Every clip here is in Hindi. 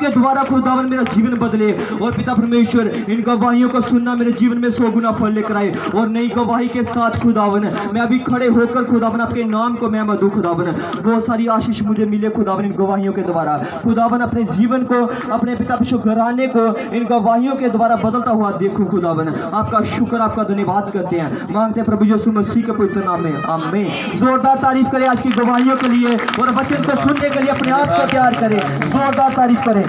के द्वारा खुदावन मेरा जीवन बदले। और पिता परमेश्वर इन गवाहियों को सुनना मेरे जीवन में 100 गुना फल लेकर आए। और नई गवाही के साथ खुदावन मैं अभी खड़े होकर खुदावन आपके नाम को मैं मधु खुदावन बहुत सारी आशीष मुझे मिले खुदावन इन गवाहियों के द्वारा। खुदावन अपने जीवन को अपने पिता परमेश्वर घराने को इन गवाहियों के द्वारा बदलता हुआ देखो खुदावन। आपका शुक्र आपका धन्यवाद करते हैं, मांगते हैं प्रभु यीशु मसीह के पवित्र नाम में, आमीन। जोरदार तारीफ करें आज की गवाहियों के लिए और वचन को सुनने के लिए अपने आप को तैयार करें। जोरदार तारीफ करें।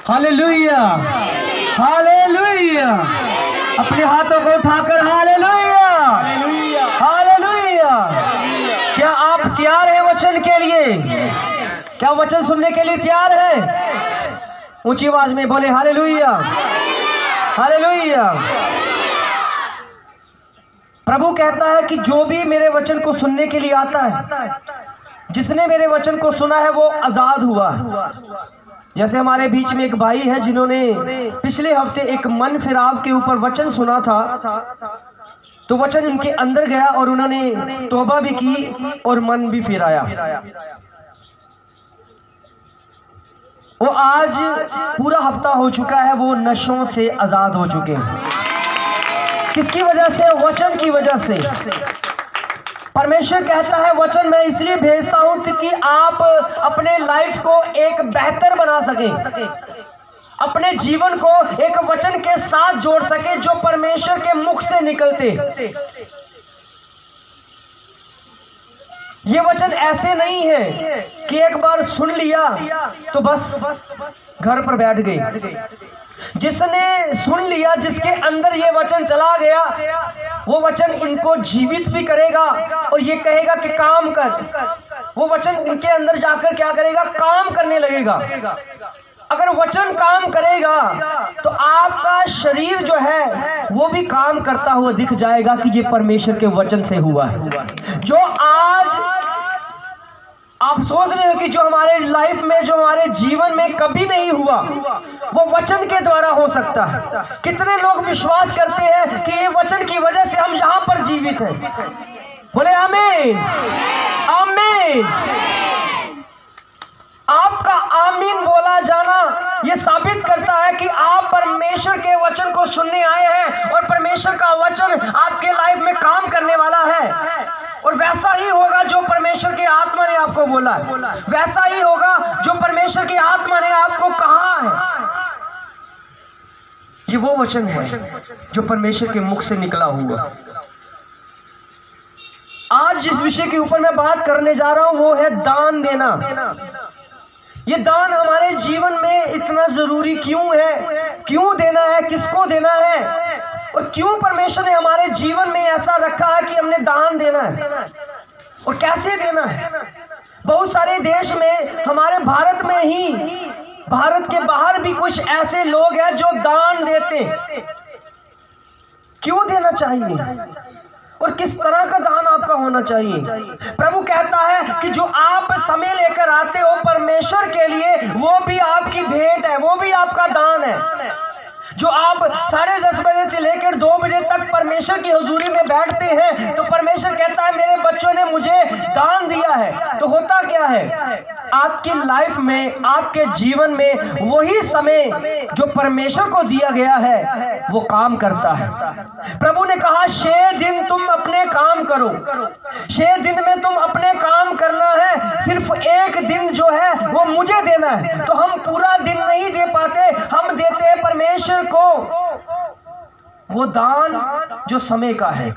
Hallelujah, hallelujah. अपने हाथों को उठाकर हालेलुया, हालेलुया। क्या आप तैयार हैं वचन के लिए? क्या वचन सुनने के लिए तैयार हैं? ऊंची आवाज में बोले हालेलुया, हालेलुया। प्रभु कहता है कि जो भी मेरे वचन को सुनने के लिए आता है, जिसने मेरे वचन को सुना है वो आजाद हुआ। जैसे हमारे बीच में एक भाई है जिन्होंने पिछले हफ्ते एक मन फिराव के ऊपर वचन सुना था, तो वचन उनके अंदर गया और उन्होंने तौबा भी की और मन भी फिराया। वो आज पूरा हफ्ता हो चुका है, वो नशों से आजाद हो चुके हैं। किसकी वजह से? वचन की वजह से। परमेश्वर कहता है वचन मैं इसलिए भेजता हूं कि आप अपने लाइफ को एक बेहतर बना सकें, अपने जीवन को एक वचन के साथ जोड़ सके जो परमेश्वर के मुख से निकलते। ये वचन ऐसे नहीं है कि एक बार सुन लिया तो बस घर पर बैठ गए। जिसने सुन लिया, जिसके अंदर ये वचन चला गया, वो वचन इनको जीवित भी करेगा और ये कहेगा कि काम कर। वो वचन इनके अंदर जाकर क्या करेगा? काम करने लगेगा। अगर वचन काम करेगा तो आपका शरीर जो है वो भी काम करता हुआ दिख जाएगा कि ये परमेश्वर के वचन से हुआ है। जो आज आप सोच रहे हो कि जो हमारे लाइफ में, जो हमारे जीवन में कभी नहीं हुआ, वो वचन के द्वारा हो सकता है। कितने लोग विश्वास करते हैं कि ये वचन की वजह से हम यहाँ पर जीवित हैं? बोले आमीन, आमीन। आपका आमीन बोला जाना ये साबित करता है कि आप परमेश्वर के वचन को सुनने आए हैं और परमेश्वर का वचन आपके लाइफ में काम करने वाला है। और वैसा ही होगा जो परमेश्वर की आत्मा ने आपको बोला है, वैसा ही होगा जो परमेश्वर की आत्मा ने आपको कहा है। ये वो वचन है जो परमेश्वर के मुख से निकला हुआ। आज जिस विषय के ऊपर मैं बात करने जा रहा हूं वो है दान देना। ये दान हमारे जीवन में इतना जरूरी क्यों है? क्यों देना है? किसको देना है? और क्यों परमेश्वर ने हमारे जीवन में ऐसा रखा है कि हमने दान देना है और कैसे देना है? बहुत सारे देश में, हमारे भारत में ही, भारत के बाहर भी कुछ ऐसे लोग हैं जो दान देते। क्यों देना चाहिए और किस तरह का दान आपका होना चाहिए? प्रभु कहता है कि जो आप समय लेकर आते हो परमेश्वर के लिए, वो भी आपकी भेंट है, वो भी आपका दान है। जो आप 10:30 बजे से लेकर 2 बजे तक परमेश्वर की हुजूरी में बैठते हैं, तो परमेश्वर कहता है मेरे बच्चों ने मुझे दान दिया है। तो होता क्या है? आपकी लाइफ में, आपके जीवन में वही समय जो परमेश्वर को दिया गया है वो काम करता है। प्रभु ने कहा 6 दिन तुम अपने काम करो, 6 दिन में तुम अपने काम करना है, सिर्फ 1 दिन जो है वो मुझे देना है। तो हम पूरा दिन नहीं दे पाते, हम देते हैं परमेश्वर को वो दान जो समय का है।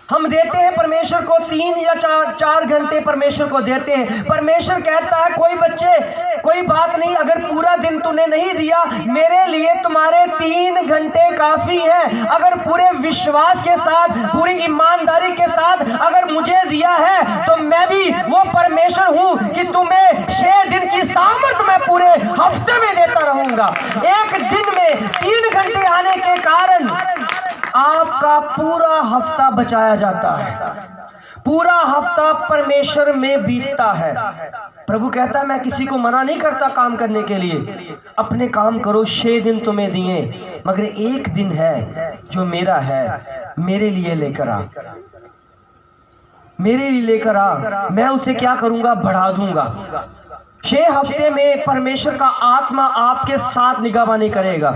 हम देते हैं परमेश्वर को 3 या 4 घंटे परमेश्वर को देते हैं। परमेश्वर कहता है कोई बच्चे, कोई बात नहीं, अगर पूरा दिन तूने नहीं दिया, मेरे लिए तुम्हारे 3 घंटे काफी है। अगर पूरे विश्वास के साथ, पूरी ईमानदारी के साथ अगर मुझे दिया है, तो मैं भी वो परमेश्वर हूं कि तुम्हें 6 दिन की सामर्थ मैं पूरे हफ्ते में देता रहूंगा। एक दिन में 3 घंटे आने के कारण आपका पूरा हफ्ता बचाया जाता है, पूरा हफ्ता परमेश्वर में बीतता है। प्रभु कहता है मैं किसी को मना नहीं करता काम करने के लिए, अपने काम करो, 6 दिन तुम्हें दिए, मगर 1 दिन है जो मेरा है, मेरे लिए लेकर आ, मेरे लिए लेकर आ। मैं उसे क्या करूंगा? बढ़ा दूंगा। 6 हफ्ते में परमेश्वर का आत्मा आपके साथ निगरानी करेगा।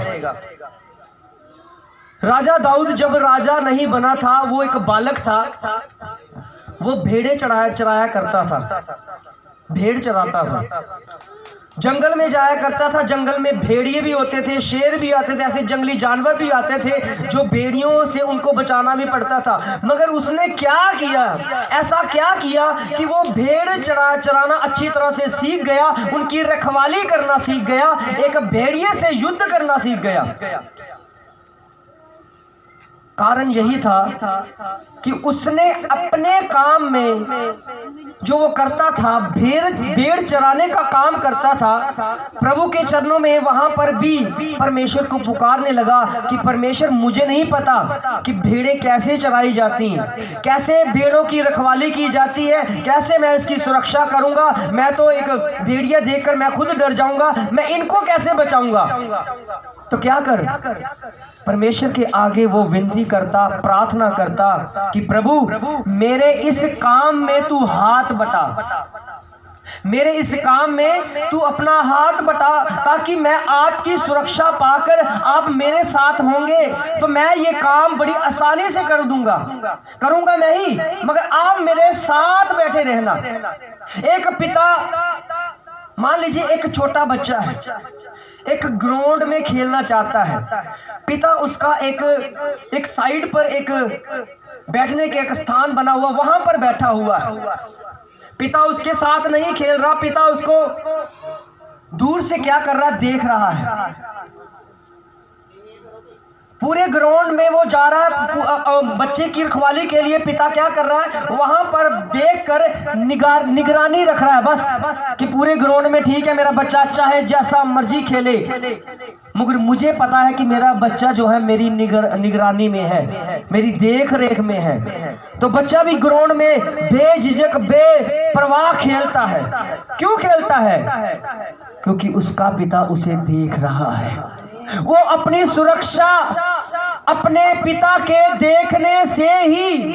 राजा दाऊद जब राजा नहीं बना था, वो एक बालक था, वो भेड़े चराया करता था, भेड़ चराता था, जंगल में जाया करता था। जंगल में भेड़िए भी होते थे, शेर भी आते थे, ऐसे जंगली जानवर भी आते थे जो भेड़ियों से उनको बचाना भी पड़ता था। मगर उसने क्या किया, ऐसा क्या किया कि वो भेड़ चराना अच्छी तरह से सीख गया, उनकी रखवाली करना सीख गया, एक भेड़िए से युद्ध करना सीख गया। कारण यही था कि उसने अपने काम में जो वो करता था, भेड़ चराने का काम करता था, प्रभु के चरणों में वहां पर भी परमेश्वर को पुकारने लगा कि परमेश्वर, मुझे नहीं पता कि भेड़ें कैसे चराई जाती हैं, कैसे भेड़ों की रखवाली की जाती है, कैसे मैं इसकी सुरक्षा करूंगा। मैं तो एक भेड़िया देखकर मैं खुद डर जाऊंगा, मैं इनको कैसे बचाऊंगा। तो क्या कर, परमेश्वर के आगे वो विनती करता, प्रार्थना करता कि प्रभु मेरे इस काम में तू हाथ बटा, मेरे इस काम में तू अपना हाथ बटा, ताकि मैं आपकी सुरक्षा पाकर, आप मेरे साथ होंगे तो मैं ये काम बड़ी आसानी से करूंगा मैं ही, मगर आप मेरे साथ बैठे रहना। एक पिता, मान लीजिए एक छोटा बच्चा है, एक ग्राउंड में खेलना चाहता है, पिता उसका एक साइड पर एक बैठने के एक स्थान बना हुआ, वहां पर बैठा हुआ है। पिता उसके साथ नहीं खेल रहा, पिता उसको दूर से क्या कर रहा, देख रहा है। पूरे ग्राउंड में वो जा रहा है बच्चे की रखवाली के लिए। पिता क्या कर रहा है, वहां पर देखकर निगरानी रख रहा है बस, कि पूरे ग्राउंड में ठीक है, मेरा बच्चा चाहे जैसा मर्जी खेले, मगर मुझे पता है कि मेरा बच्चा जो है मेरी निगरानी में है, मेरी देख रेख में है। तो बच्चा भी ग्राउंड में बेझिझक बेपरवाह खेलता है। क्यों खेलता है? क्योंकि उसका पिता उसे देख रहा है। वो अपनी सुरक्षा अपने पिता के देखने से ही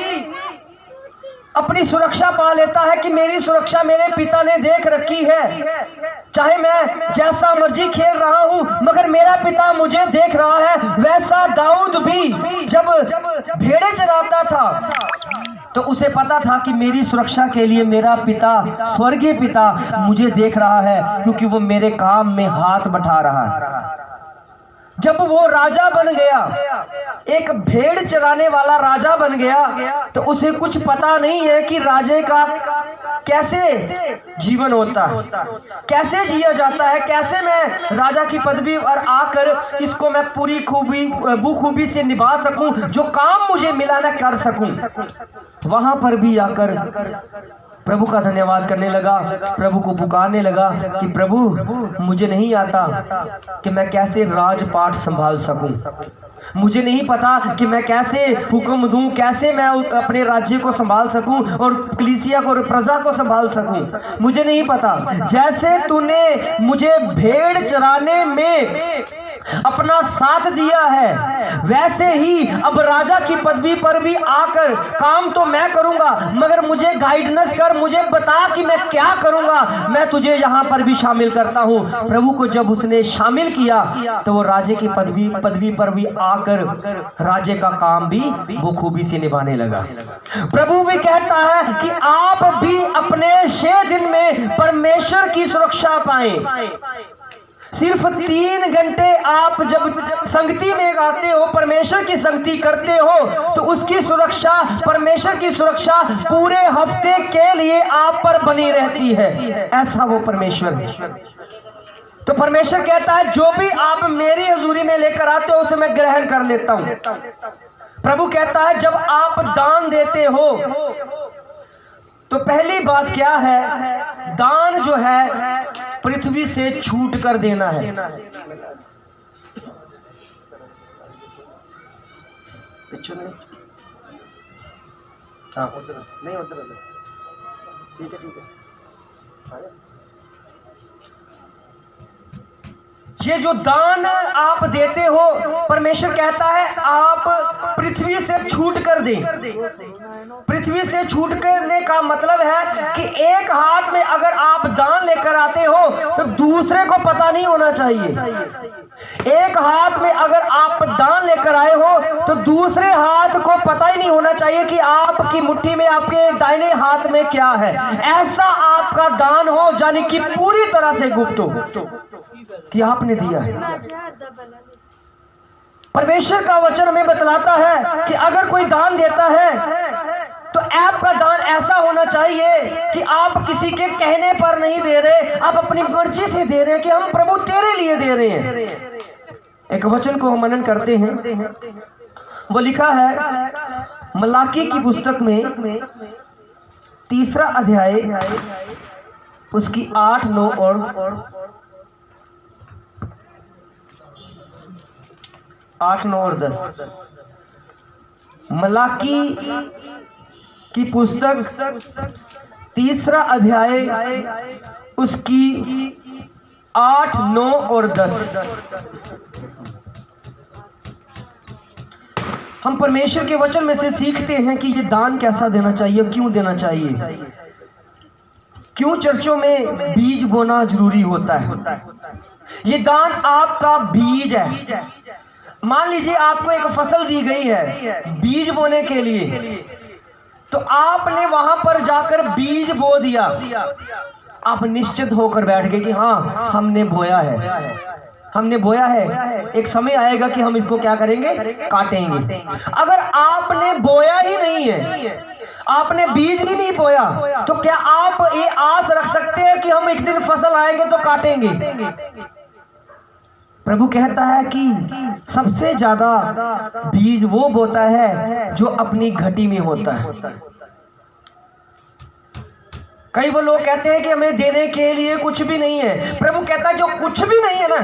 अपनी सुरक्षा पा लेता है कि मेरी सुरक्षा मेरे पिता ने देख रखी है। चाहे मैं जैसा मर्जी खेल रहा हूं, मगर मेरा पिता मुझे देख रहा है। वैसा दाऊद भी जब भेड़े चराता था तो उसे पता था कि मेरी सुरक्षा के लिए मेरा पिता, स्वर्गीय पिता मुझे देख रहा है, क्योंकि वो मेरे काम में हाथ बटा रहा है। जब वो राजा बन गया, एक भेड़ चराने वाला राजा बन गया, तो उसे कुछ पता नहीं है कि राजे का कैसे जीवन होता है, कैसे जिया जाता है, कैसे मैं राजा की पदवी पर आकर इसको मैं पूरी बखूबी से निभा सकूं, जो काम मुझे मिला मैं कर सकूं। वहां पर भी आकर प्रभु का धन्यवाद करने लगा, प्रभु को पुकारने लगा कि प्रभु मुझे नहीं आता कि मैं कैसे राजपाट संभाल सकूं, मुझे नहीं पता कि मैं कैसे हुक्म दूं, कैसे मैं अपने राज्य को संभाल सकूं और कलीसिया को और प्रजा को संभाल सकूं, मुझे नहीं पता। जैसे तूने मुझे भेड़ चराने में अपना साथ दिया है, वैसे ही अब राजा की पदवी पर भी आकर काम तो मैं करूंगा, मगर मुझे गाइडेंस कर, मुझे बता कि मैं क्या करूंगा, मैं तुझे यहां पर भी शामिल करता हूं। प्रभु को जब उसने शामिल किया तो वो राजे की पदवी पर भी आकर राजे का काम भी बखूबी से निभाने लगा। प्रभु भी कहता है कि आप भी अपने 6 दिन में परमेश्वर की सुरक्षा पाएं। सिर्फ 3 घंटे आप जब संगति में आते हो, परमेश्वर की संगति करते हो, तो उसकी सुरक्षा, परमेश्वर की सुरक्षा पूरे हफ्ते के लिए आप पर बनी रहती है। ऐसा वो परमेश्वर है। तो परमेश्वर कहता है जो भी आप मेरी हजूरी में लेकर आते हो उसे मैं ग्रहण कर लेता हूं। प्रभु कहता है जब आप दान देते हो तो पहली बात क्या है, दान जो है पृथ्वी से छूट कर देना है। हाँ उधर नहीं, उधर ठीक है। ये जो दान आप देते हो, परमेश्वर कहता है आप पृथ्वी से छूट कर दें। पृथ्वी से छूट करने का मतलब है कि एक हाथ में अगर आप दान लेकर आते हो तो दूसरे को पता नहीं होना चाहिए। एक हाथ में अगर आप दान लेकर आए हो तो दूसरे हाथ को पता ही नहीं होना चाहिए कि आपकी मुट्ठी में, आपके दाहिने हाथ में क्या है। ऐसा आपका दान हो यानी कि पूरी तरह से गुप्त हो कि आपने दिया है। परमेश्वर का वचन हमें बतलाता है कि अगर कोई दान देता है तो आपका दान ऐसा होना चाहिए कि आप किसी के कहने पर नहीं दे रहे, आप अपनी मर्जी से दे रहे हैं कि हम प्रभु तेरे लिए दे रहे हैं। एक वचन को हम मनन करते हैं, वो लिखा है मलाकी की पुस्तक में 3 अध्याय उसकी 8, 9 और 8, 9 और 10। मलाकी की पुस्तक 3 अध्याय उसकी 8, 9 और 10। हम परमेश्वर के वचन में से सीखते हैं कि ये दान कैसा देना चाहिए, क्यों देना चाहिए, क्यों चर्चों में बीज बोना जरूरी होता है। ये दान आपका बीज है। मान लीजिए आपको एक फसल दी गई है बीज बोने के लिए, तो आपने वहां पर जाकर बीज बो दिया। आप निश्चित होकर बैठ गए कि हाँ हमने बोया है, हमने बोया है, एक समय आएगा कि हम इसको क्या करेंगे, काटेंगे। अगर आपने बोया ही नहीं है, आपने बीज ही नहीं बोया, तो क्या आप ये आस रख सकते हैं कि हम एक दिन फसल आएंगे तो काटेंगे? प्रभु कहता है कि सबसे ज्यादा बीज वो बोता है जो अपनी घटी में होता है। कई वो लोग कहते हैं कि हमें देने के लिए कुछ भी नहीं है। प्रभु कहता है जो कुछ भी नहीं है ना,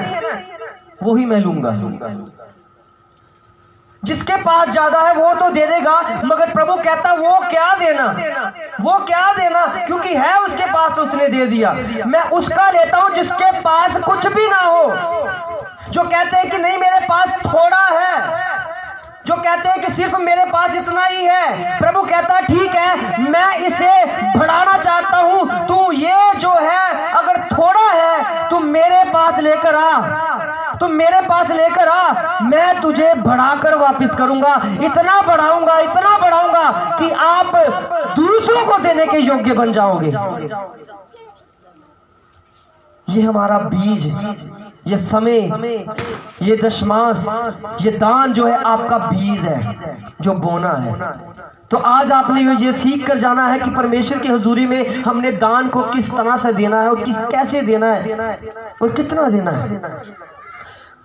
वो ही मैं लूंगा। जिसके पास ज्यादा है वो तो दे देगा, मगर प्रभु कहता वो क्या देना, वो क्या देना, क्योंकि है उसके पास तो उसने दे दिया। मैं उसका लेता हूं जिसके पास कुछ भी ना हो। जो कहते हैं कि नहीं मेरे पास थोड़ा है, जो कहते हैं कि सिर्फ मेरे पास इतना ही है, प्रभु कहता है ठीक है मैं इसे बढ़ाना चाहता हूं, तू ये जो है अगर थोड़ा है तू मेरे पास लेकर आ, तू मेरे पास लेकर आ, मैं तुझे बढ़ाकर वापस करूंगा। इतना बढ़ाऊंगा कि आप दूसरों को देने के योग्य बन जाओगे। ये हमारा बीज, ये समय, ये दशमांश, ये दान जो है आपका बीज है जो बोना है। तो आज आपने ये सीख कर जाना है कि परमेश्वर की हुजूरी में हमने दान को किस तरह से देना है और कैसे देना है और कितना देना है।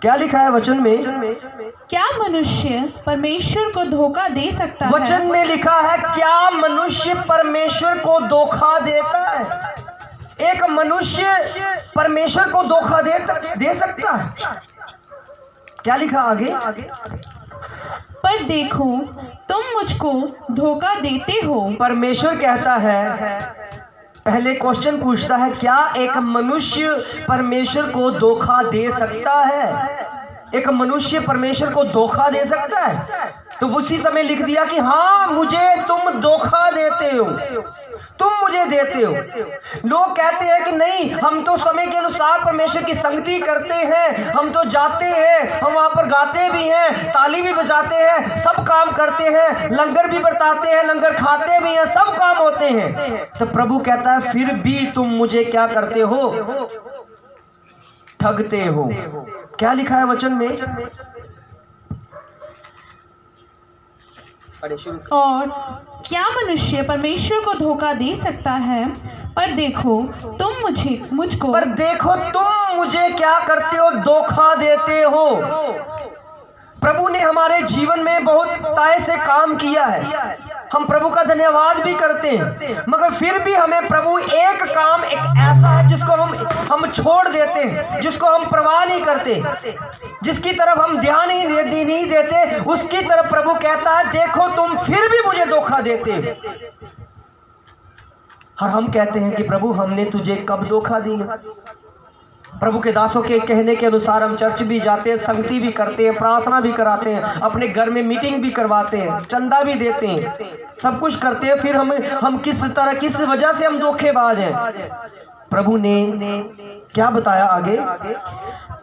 क्या लिखा है वचन में? क्या मनुष्य परमेश्वर को धोखा दे सकता है? वचन में लिखा है क्या मनुष्य परमेश्वर को धोखा देता है? एक मनुष्य परमेश्वर को धोखा दे सकता है? क्या लिखा आगे? पर देखो तुम मुझको धोखा देते हो। परमेश्वर कहता है, पहले क्वेश्चन पूछता है क्या एक मनुष्य परमेश्वर को धोखा दे सकता है? एक मनुष्य परमेश्वर को धोखा दे सकता है? तो उसी समय लिख दिया कि हाँ मुझे तुम धोखा देते हो, तुम मुझे देते हो। लोग कहते हैं कि नहीं हम तो समय के अनुसार परमेश्वर की संगति करते हैं, हम तो जाते हैं, हम वहां पर गाते भी हैं, ताली भी बजाते हैं, सब काम करते हैं, लंगर भी बरताते हैं, लंगर खाते भी हैं, सब काम होते हैं। तो प्रभु कहता है फिर भी तुम मुझे क्या करते हो? ठगते हो। क्या लिखा है वचन में? और क्या मनुष्य परमेश्वर को धोखा दे सकता है? पर देखो तुम मुझको पर देखो तुम मुझे क्या करते हो? धोखा देते हो। प्रभु ने हमारे जीवन में बहुत ताय से काम किया है, हम प्रभु का धन्यवाद भी करते हैं, मगर फिर भी हमें प्रभु एक काम एक ऐसा है जिसको हम छोड़ देते हैं, जिसको हम परवाह नहीं करते, जिसकी तरफ हम ध्यान ही नहीं देते, उसकी तरफ प्रभु कहता है देखो तुम फिर भी मुझे धोखा देते हो। और हम कहते हैं कि प्रभु हमने तुझे कब धोखा दिया? प्रभु के दासों के कहने के अनुसार हम चर्च भी जाते हैं, संगति भी करते हैं, प्रार्थना भी कराते हैं, अपने घर में मीटिंग भी करवाते हैं, चंदा भी देते हैं, सब कुछ करते हैं, फिर हम किस वजह से हम धोखेबाज हैं। प्रभु ने क्या बताया आगे?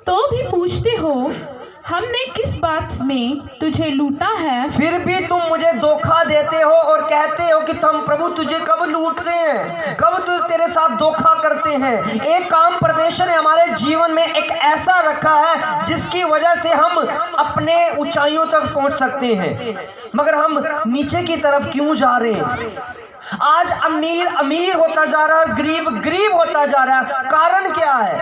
तो भी पूछते हो हमने किस बात में तुझे लूटा है, फिर भी तुम मुझे धोखा देते हो और कहते हो कि तुम प्रभु तुझे कब लूटते हैं, कब तेरे साथ धोखा करते हैं। एक काम परमेश्वर ने हमारे जीवन में एक ऐसा रखा है जिसकी वजह से हम अपने ऊंचाइयों तक पहुंच सकते हैं, मगर हम नीचे की तरफ क्यों जा रहे हैं? आज अमीर अमीर होता जा रहा है, गरीब गरीब होता जा रहा है। कारण क्या है?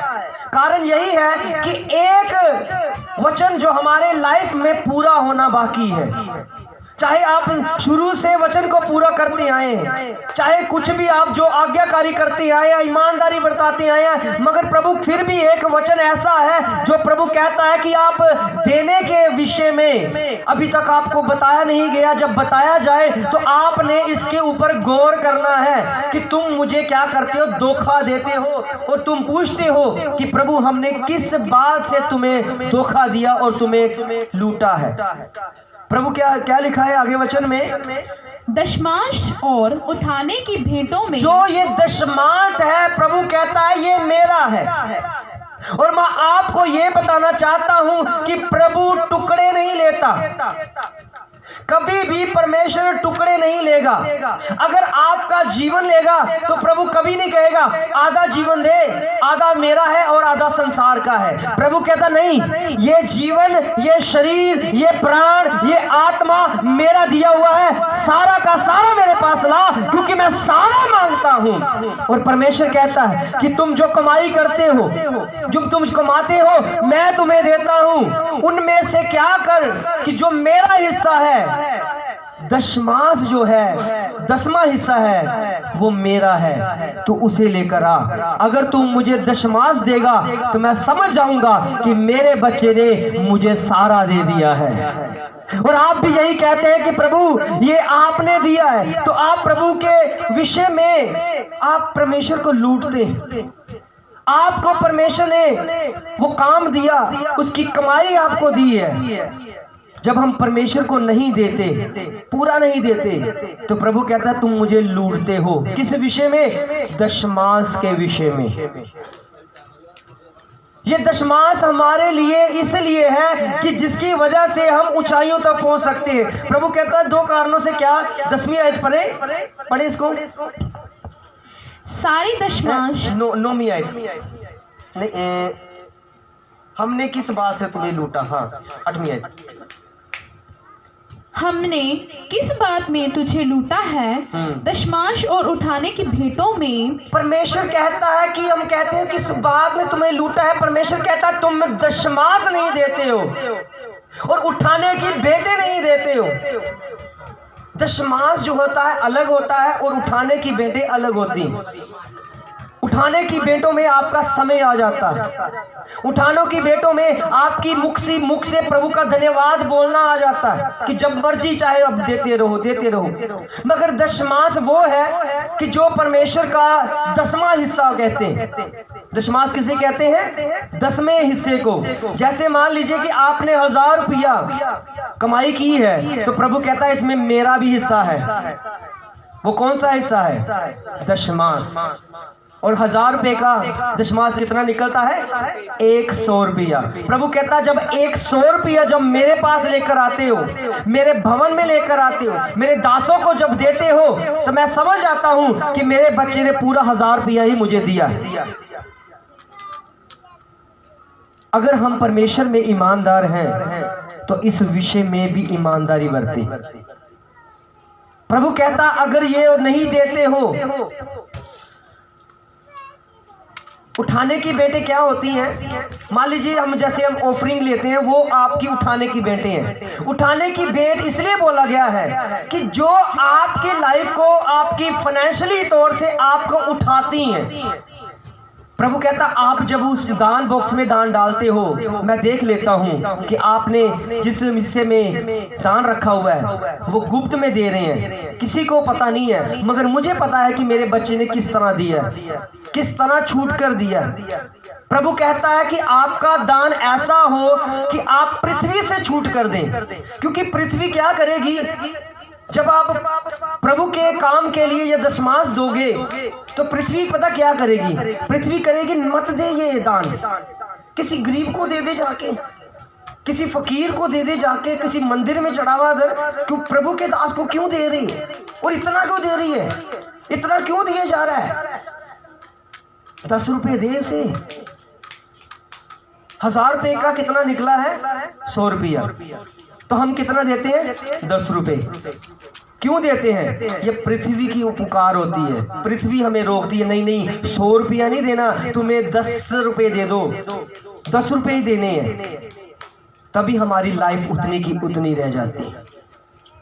कारण यही है कि एक वचन जो हमारे लाइफ में पूरा होना बाकी है। चाहे आप शुरू से वचन को पूरा करते आए हैं, चाहे कुछ भी आप जो आज्ञाकारी करते आए हैं, ईमानदारी बरताते आए हैं, मगर प्रभु फिर भी एक वचन ऐसा है जो प्रभु कहता है कि आप देने के विषय में अभी तक आपको बताया नहीं गया। जब बताया जाए तो आपने इसके ऊपर गौर करना है कि तुम मुझे क्या करते हो, धोखा देते हो, और तुम पूछते हो कि प्रभु हमने किस बात से तुम्हें धोखा दिया और तुम्हें लूटा है। प्रभु क्या लिखा है आगे वचन में? दशमांश और उठाने की भेंटों में। जो ये दशमांश है, प्रभु कहता है ये मेरा है। और मैं आपको ये बताना चाहता हूं कि प्रभु टुकड़े नहीं लेता, कभी भी परमेश्वर टुकड़े नहीं लेगा। अगर आपका जीवन लेगा तो प्रभु कभी नहीं कहेगा आधा जीवन दे, आधा मेरा है और आधा संसार का है। प्रभु कहता नहीं, ये जीवन, ये शरीर, ये प्राण, ये आत्मा मेरा दिया हुआ है, सारा का सारा मेरे पास ला, क्योंकि मैं सारा मांगता हूं। और परमेश्वर कहता है कि तुम जो कमाई करते हो, जो तुम कमाते हो, मैं तुम्हें देता हूं, उनमें से क्या कर कि जो मेरा हिस्सा है, दशमांश जो है, 10वां हिस्सा है, वो मेरा है, तो उसे लेकर आ। अगर तू मुझे दशमांश देगा तो मैं समझ जाऊंगा कि मेरे बच्चे ने मुझे सारा दे दिया है। और आप भी यही कहते हैं कि प्रभु ये आपने दिया है, तो आप प्रभु के विषय में आप परमेश्वर को लूटते हैं। आपको परमेश्वर ने वो काम दिया, उसकी कमाई आपको दी है। जब हम परमेश्वर को नहीं देते, पूरा नहीं देते, तो प्रभु कहता है तुम मुझे लूटते हो। किस विषय में? दशमांश के विषय में। ये दशमांश हमारे लिए इसलिए है कि जिसकी वजह से हम ऊंचाइयों तक पहुंच सकते हैं। प्रभु कहता है 2 कारणों से। क्या? 10वीं आयत पढ़े इसको। सारी दशमांश 9वीं आयत नहीं, हमने किस बात से तुम्हें लूटा? हाँ, 8वीं आयत। हमने किस बात में तुझे लूटा है, दशमांश और उठाने की भेंटों में। परमेश्वर कहता है कि हम कहते हैं किस बात में तुम्हें लूटा है। परमेश्वर कहता है तुम दशमांश नहीं देते हो और उठाने की भेंटें नहीं देते हो। दशमांश जो होता है अलग होता है और उठाने की भेंटें अलग होती हैं। उठाने की भेंटों में आपका समय आ जाता है, उठानों की भेंटों में आपकी मुख से प्रभु का धन्यवाद बोलना आ जाता है कि जब मर्जी चाहे अब देते रहो देते रहो। मगर दशमांश वो है कि जो परमेश्वर का 10वां हिस्सा कहते हैं। दशमांश किसे कहते हैं? 10वें हिस्से को। जैसे मान लीजिए कि आपने 1000 रुपया कमाई की है, तो प्रभु कहता है इसमें मेरा भी हिस्सा है। वो कौन सा हिस्सा है? दशमांश। और 1000 रुपए का दशमांश कितना निकलता है? 100 रुपया। प्रभु कहता है जब 100 रुपया जब मेरे पास लेकर आते हो, मेरे भवन में लेकर आते हो, मेरे दासों को जब देते हो, तो मैं समझ आता हूं कि मेरे बच्चे ने पूरा 1000 रुपया ही मुझे दिया। अगर हम परमेश्वर में ईमानदार हैं तो इस विषय में भी ईमानदारी बरतें। प्रभु कहता अगर ये नहीं देते हो, उठाने की भेंटें क्या होती हैं? मान लीजिए हम ऑफरिंग लेते हैं, वो आपकी उठाने की भेंटें हैं। उठाने की भेंट इसलिए बोला गया है कि जो आपकी लाइफ को, आपकी फाइनेंशियली तौर से आपको उठाती हैं, प्रभु कहता आप जब उस दान बॉक्स में दान डालते हो, मैं देख लेता हूं कि आपने जिस हिस्से में दान रखा हुआ है वो गुप्त में दे रहे हैं, किसी को पता नहीं है, मगर मुझे पता है कि मेरे बच्चे ने किस तरह दिया, किस तरह छूट कर दिया। प्रभु कहता है कि आपका दान ऐसा हो कि आप पृथ्वी से छूट कर दें, क्योंकि पृथ्वी क्या करेगी जब आप प्रभु के काम के लिए ये दशमांश दोगे तो पृथ्वी पता क्या करेगी? पृथ्वी करेगी मत दे ये दान, किसी गरीब को दे दे जाके, किसी फकीर को दे दे जाके, किसी मंदिर में चढ़ावा दे। क्यों प्रभु के दास को क्यों दे रही है और इतना क्यों दे रही है, इतना क्यों दिया जा रहा है? 10 रुपए दे उसे, 1000 रुपए का कितना निकला है? 100 रुपया। तो हम कितना देते हैं? 10 रुपए। क्यों देते हैं? ये पृथ्वी की उपकार होती है, पृथ्वी हमें रोकती है, नहीं नहीं 100 रुपया नहीं देना, तुम्हें 10 रुपए दे दो, 10 रुपए ही देने हैं, तभी हमारी लाइफ उतनी की उतनी रह जाती है।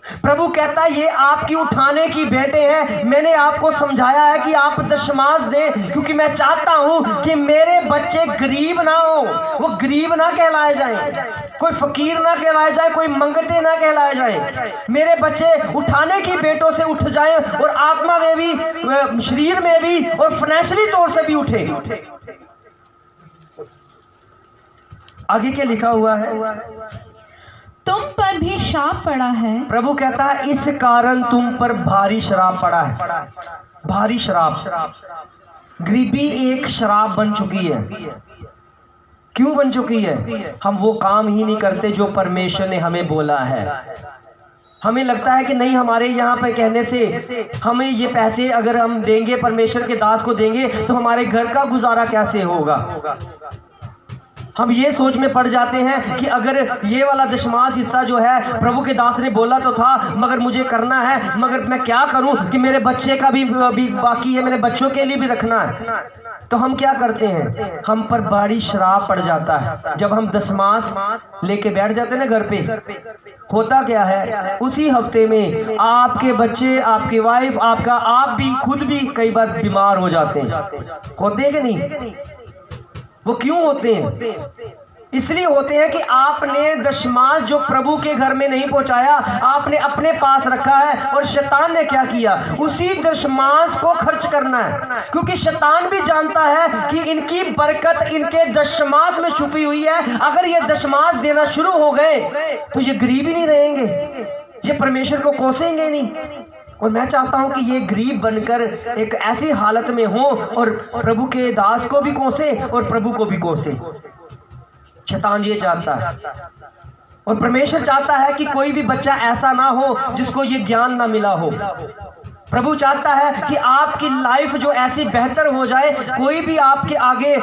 प्रभु कहता है ये आपकी उठाने की भेंटें हैं। मैंने आपको समझाया है कि आप दशमांश दें, क्योंकि मैं चाहता हूं कि मेरे बच्चे गरीब ना हो, वो गरीब ना कहलाए जाएं, कोई फकीर ना कहलाए जाए, कोई मंगते ना कहलाए जाए। मेरे बच्चे उठाने की भेंटों से उठ जाएं और आत्मा में भी, शरीर में भी और फाइनेंशियली तौर से भी उठे। आगे क्या लिखा हुआ है? तुम पर भी श्राप पड़ा है। प्रभु कहता है इस कारण तुम पर भारी श्राप पड़ा है। भारी श्राप, गरीबी एक श्राप बन चुकी है। क्यों बन चुकी है? हम वो काम ही नहीं करते जो परमेश्वर ने हमें बोला है। हमें लगता है कि नहीं, हमारे यहाँ पे कहने से हमें ये पैसे अगर हम देंगे, परमेश्वर के दास को देंगे, तो हमारे घर का गुजारा कैसे होगा। हम ये सोच में पड़ जाते हैं कि अगर ये वाला दशमांश हिस्सा जो है प्रभु के दास ने बोला तो था, मगर मुझे करना है, मगर मैं क्या करूं कि मेरे बच्चे का भी बाकी है, मेरे बच्चों के लिए भी रखना है। तो हम क्या करते हैं? हम पर बड़ी श्राप पड़ जाता है। जब हम दशमांश लेके बैठ जाते हैं ना घर पे, होता क्या है? उसी हफ्ते में आपके बच्चे, आपकी वाइफ, आपका आप भी खुद भी कई बार बीमार हो जाते हैं। होते हैं कि नहीं? वो क्यों होते हैं? इसलिए होते हैं कि आपने दशमांश जो प्रभु के घर में नहीं पहुंचाया, आपने अपने पास रखा है, और शैतान ने क्या किया? उसी दशमांश को खर्च करना है, क्योंकि शैतान भी जानता है कि इनकी बरकत इनके दशमांश में छुपी हुई है। अगर ये दशमांश देना शुरू हो गए तो ये गरीब ही नहीं रहेंगे, ये परमेश्वर को कोसेंगे नहीं। और मैं चाहता हूं कि ये गरीब बनकर एक ऐसी हालत में हो और प्रभु के दास को भी कोसे और प्रभु को भी कोसे। शैतान ये चाहता है, और परमेश्वर चाहता है कि कोई भी बच्चा ऐसा ना हो जिसको ये ज्ञान ना मिला हो। प्रभु चाहता है कि आपकी लाइफ जो ऐसी बेहतर हो जाए, कोई भी आपके आगे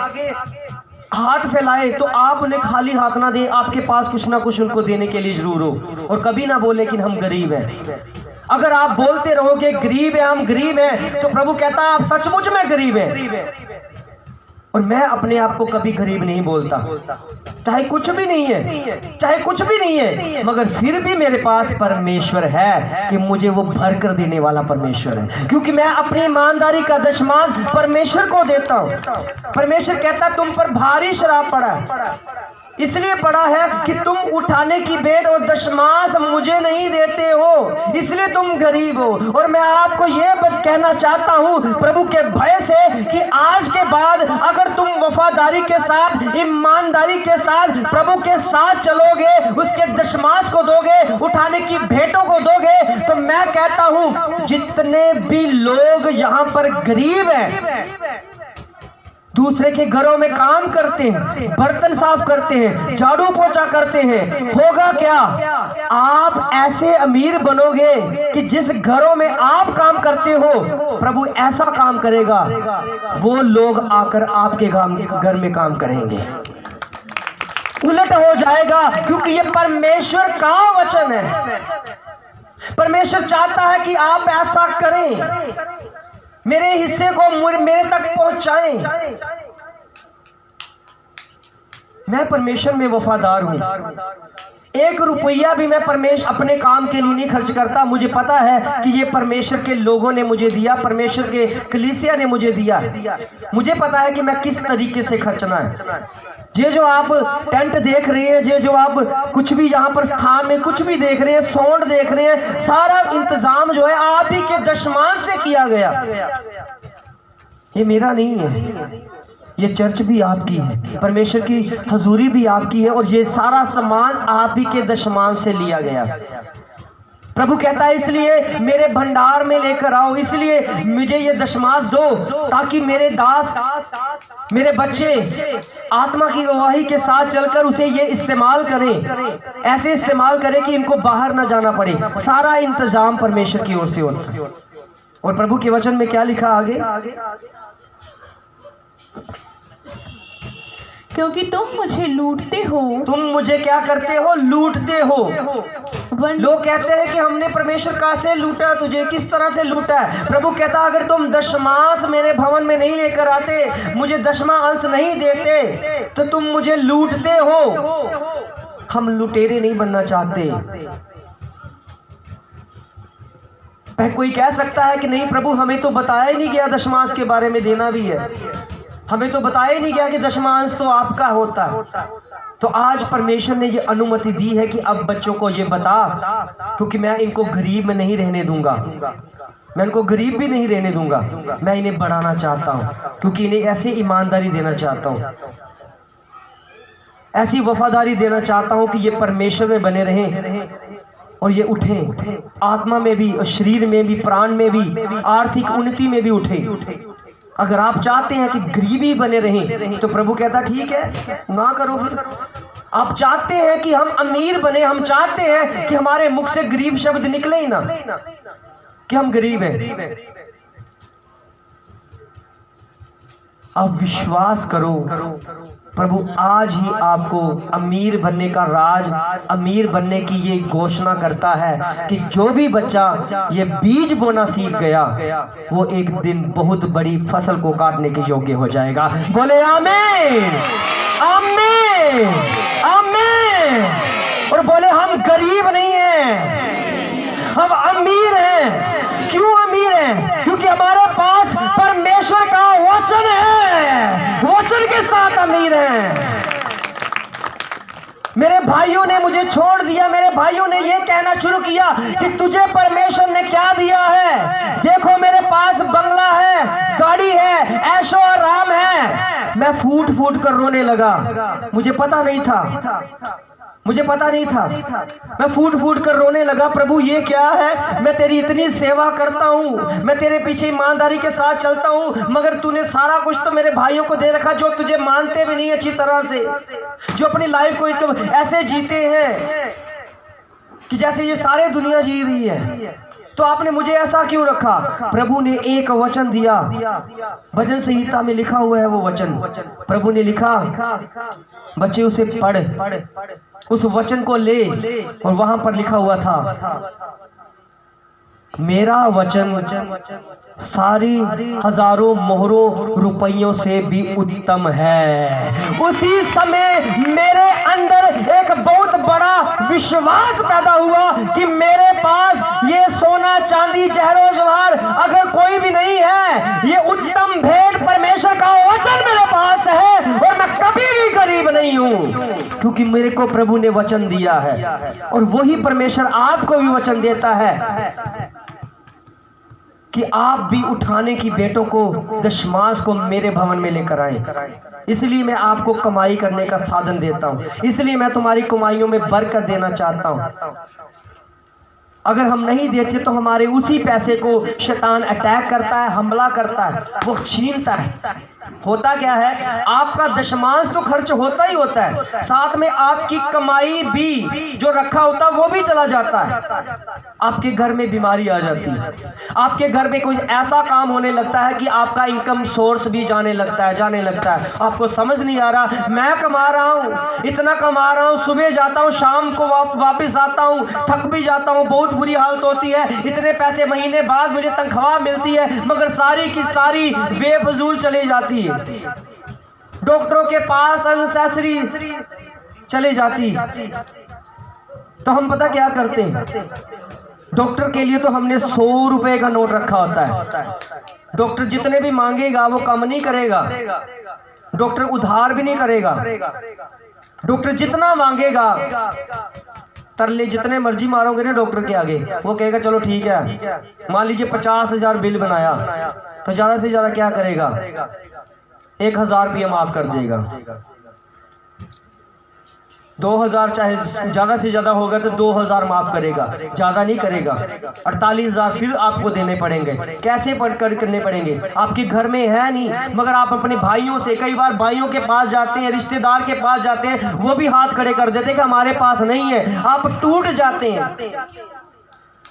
हाथ फैलाए तो आप उन्हें खाली हाथ ना दें, आपके पास कुछ ना कुछ उनको देने के लिए जरूर हो, और कभी ना बोले कि हम गरीब हैं। अगर आप बोलते रहोगे गरीब है, हम गरीब हैं, तो प्रभु कहता है आप सचमुच में गरीब हैं। और मैं अपने आप को कभी गरीब नहीं बोलता, चाहे कुछ भी नहीं है, चाहे कुछ भी नहीं है, मगर फिर भी मेरे पास परमेश्वर है कि मुझे वो भर कर देने वाला परमेश्वर है, क्योंकि मैं अपनी ईमानदारी का दशमांश परमेश्वर को देता हूं। परमेश्वर कहता तुम पर भारी श्राप पड़ा है, इसलिए पड़ा है कि तुम उठाने की भेंट और दशमांश मुझे नहीं देते हो, इसलिए तुम गरीब हो। और मैं आपको यह कहना चाहता हूं प्रभु के भय से कि आज के बाद अगर तुम वफादारी के साथ, ईमानदारी के साथ प्रभु के साथ चलोगे, उसके दशमांश को दोगे, उठाने की भेंटों को दोगे, तो मैं कहता हूं जितने भी लोग यहां पर गरीब हैं, दूसरे के घरों में काम करते हैं, बर्तन साफ करते हैं, झाड़ू पोछा करते हैं, होगा क्या? आप ऐसे अमीर बनोगे कि जिस घरों में आप काम करते हो प्रभु ऐसा काम करेगा, वो लोग आकर आपके घर में काम करेंगे। उलट हो जाएगा, क्योंकि ये परमेश्वर का वचन है। परमेश्वर चाहता है कि आप ऐसा करें, मेरे हिस्से को मेरे तक पहुंचाएं। मैं परमेश्वर में वफादार हूं। एक रुपया भी मैं परमेश्वर अपने काम के लिए नहीं खर्च करता। मुझे पता है कि ये परमेश्वर के लोगों ने मुझे दिया, परमेश्वर के कलीसिया ने मुझे दिया। मुझे पता है कि मैं किस तरीके से खर्चना है। ये जो आप टेंट देख रहे हैं, ये जो आप कुछ भी यहाँ पर स्थान में कुछ भी देख रहे हैं, सौंड देख रहे हैं, सारा इंतजाम जो है आप ही के दशमांश से किया गया। ये मेरा नहीं है, ये चर्च भी आपकी है, परमेश्वर की हजूरी भी आपकी है, और ये सारा सामान आप ही के दशमांश से लिया गया। प्रभु कहता है इसलिए मेरे भंडार में लेकर आओ, इसलिए मुझे ये दशमांश दो, ताकि मेरे दास, मेरे बच्चे आत्मा की गवाही के साथ चलकर उसे ये इस्तेमाल करें, ऐसे इस्तेमाल करें कि इनको बाहर ना जाना पड़े। सारा इंतजाम परमेश्वर की ओर से होता है। और प्रभु के वचन में क्या लिखा आगे? क्योंकि तुम मुझे लूटते हो। तुम मुझे क्या करते हो? लूटते हो। लोग कहते हैं कि हमने परमेश्वर कहाँ से लूटा, तुझे किस तरह से लूटा है? प्रभु कहता अगर तुम दशमांश मेरे भवन में नहीं लेकर आते, मुझे दशमां अंश नहीं देते, तो तुम मुझे लूटते हो। हम लुटेरे नहीं बनना चाहते। कोई कह सकता है कि नहीं प्रभु, हमें तो बताया ही नहीं गया दशमांश के बारे में, देना भी है, हमें तो बताया ही नहीं गया कि दशमांश तो आपका होता है। तो आज परमेश्वर ने ये अनुमति दी है कि अब बच्चों को ये बता, क्योंकि मैं इनको गरीब में नहीं रहने दूंगा, मैं इनको गरीब भी नहीं रहने दूंगा, मैं इन्हें बढ़ाना चाहता हूं, क्योंकि इन्हें ऐसी ईमानदारी देना चाहता हूं, ऐसी वफादारी देना चाहता हूं कि ये परमेश्वर में बने रहें और ये उठें, आत्मा में भी, शरीर में भी, प्राण में भी, आर्थिक उन्नति में भी उठें। अगर आप चाहते हैं कि गरीबी बने रहें, तो प्रभु कहता ठीक है, ना करो। फिर आप चाहते हैं कि हम अमीर बने, हम चाहते हैं कि हमारे मुख से गरीब शब्द निकले ही ना, कि हम गरीब हैं। आप विश्वास करो, प्रभु आज ही आपको अमीर बनने का राज, अमीर बनने की ये घोषणा करता है कि जो भी बच्चा ये बीज बोना सीख गया, वो एक दिन बहुत बड़ी फसल को काटने के योग्य हो जाएगा। बोले आमीन, आमीन, आमीन। और बोले हम गरीब नहीं हैं, हम अमीर हैं। क्यों अमीर हैं? क्योंकि हमारे पास परमेश्वर का वचन है, वचन के साथ अमीर हैं। मेरे भाइयों ने मुझे छोड़ दिया, मेरे भाइयों ने ये कहना शुरू किया कि तुझे परमेश्वर ने क्या दिया है? देखो मेरे पास बंगला है, गाड़ी है, ऐशो आराम है। मैं फूट फूट कर रोने लगा। मुझे पता नहीं था, मुझे पता नहीं था, मैं फूट फूट कर रोने लगा। प्रभु ये क्या है? मैं तेरी इतनी सेवा करता हूँ, मैं तेरे पीछे ईमानदारी के साथ चलता हूँ, मगर तूने सारा कुछ तो मेरे भाइयों को दे रखा, जो तुझे मानते भी नहीं अच्छी तरह से, जो अपनी लाइफ को ऐसे जीते हैं कि जैसे ये सारे दुनिया जी रही है। तो आपने मुझे ऐसा क्यों रखा? प्रभु ने एक वचन दिया, भजन संहिता में लिखा हुआ है वो वचन। प्रभु ने लिखा, बच्चे उसे पढ़, उस वचन को ले, और वहां पर लिखा हुआ था, मेरा वचन सारी हजारों मोहरों रुपयों से भी उत्तम है। उसी समय मेरे अंदर एक बहुत बड़ा विश्वास पैदा हुआ कि मेरे पास ये सोना चांदी जहरो जवाहर अगर कोई भी नहीं है, ये उत्तम भेंट परमेश्वर का वचन मेरे पास है, और मैं कभी भी गरीब नहीं हूं, क्योंकि मेरे को प्रभु ने वचन दिया है। और वही परमेश्वर आपको भी वचन देता है कि आप भी उठाने की बेटों को, दशमांश को मेरे भवन में लेकर आए। इसलिए मैं आपको कमाई करने का साधन देता हूं, इसलिए मैं तुम्हारी कमाइयों में बरकत देना चाहता हूं। अगर हम नहीं देते तो हमारे उसी पैसे को शैतान अटैक करता है, हमला करता है, वो छीनता है। होता क्या है, आपका दशमांश तो खर्च होता ही होता है, साथ में आपकी कमाई भी जो रखा होता है वो भी चला जाता है। आपके घर में बीमारी आ जाती है, आपके घर में कोई ऐसा काम होने लगता है कि आपका इनकम सोर्स भी जाने लगता है। आपको समझ नहीं आ रहा, मैं कमा रहा हूँ, इतना कमा रहा हूँ, सुबह जाता हूँ, शाम को वापस आता हूँ, थक भी जाता हूँ, बहुत बुरी हालत होती है, इतने पैसे महीने बाद मुझे तनख्वाह मिलती है, मगर सारी की सारी बेफजूल चली जाती है। डॉक्टरों के पास अननेसेसरी चली जाती, तो हम पता क्या करते हैं, डॉक्टर के लिए तो हमने 100 रुपए का नोट रखा होता है। डॉक्टर जितने भी मांगेगा वो कम नहीं करेगा, डॉक्टर उधार भी नहीं करेगा। डॉक्टर जितना मांगेगा, तरले जितने मर्जी मारोगे ना डॉक्टर के आगे, वो कहेगा चलो ठीक है। मान लीजिए 50,000 बिल बनाया, तो ज्यादा से ज्यादा क्या करेगा, 1,000 रुपया माफ कर देगा। 2,000 चाहे ज्यादा से ज्यादा होगा तो 2,000 माफ करेगा, ज्यादा नहीं करेगा। 48,000 फिर आपको देने पड़ेंगे। कैसे करने पड़ेंगे, आपके घर में है नहीं, मगर आप अपने भाइयों से, कई बार भाइयों के पास जाते हैं, रिश्तेदार के पास जाते हैं, वो भी हाथ खड़े कर देते हैं कि हमारे पास नहीं है। आप टूट जाते हैं,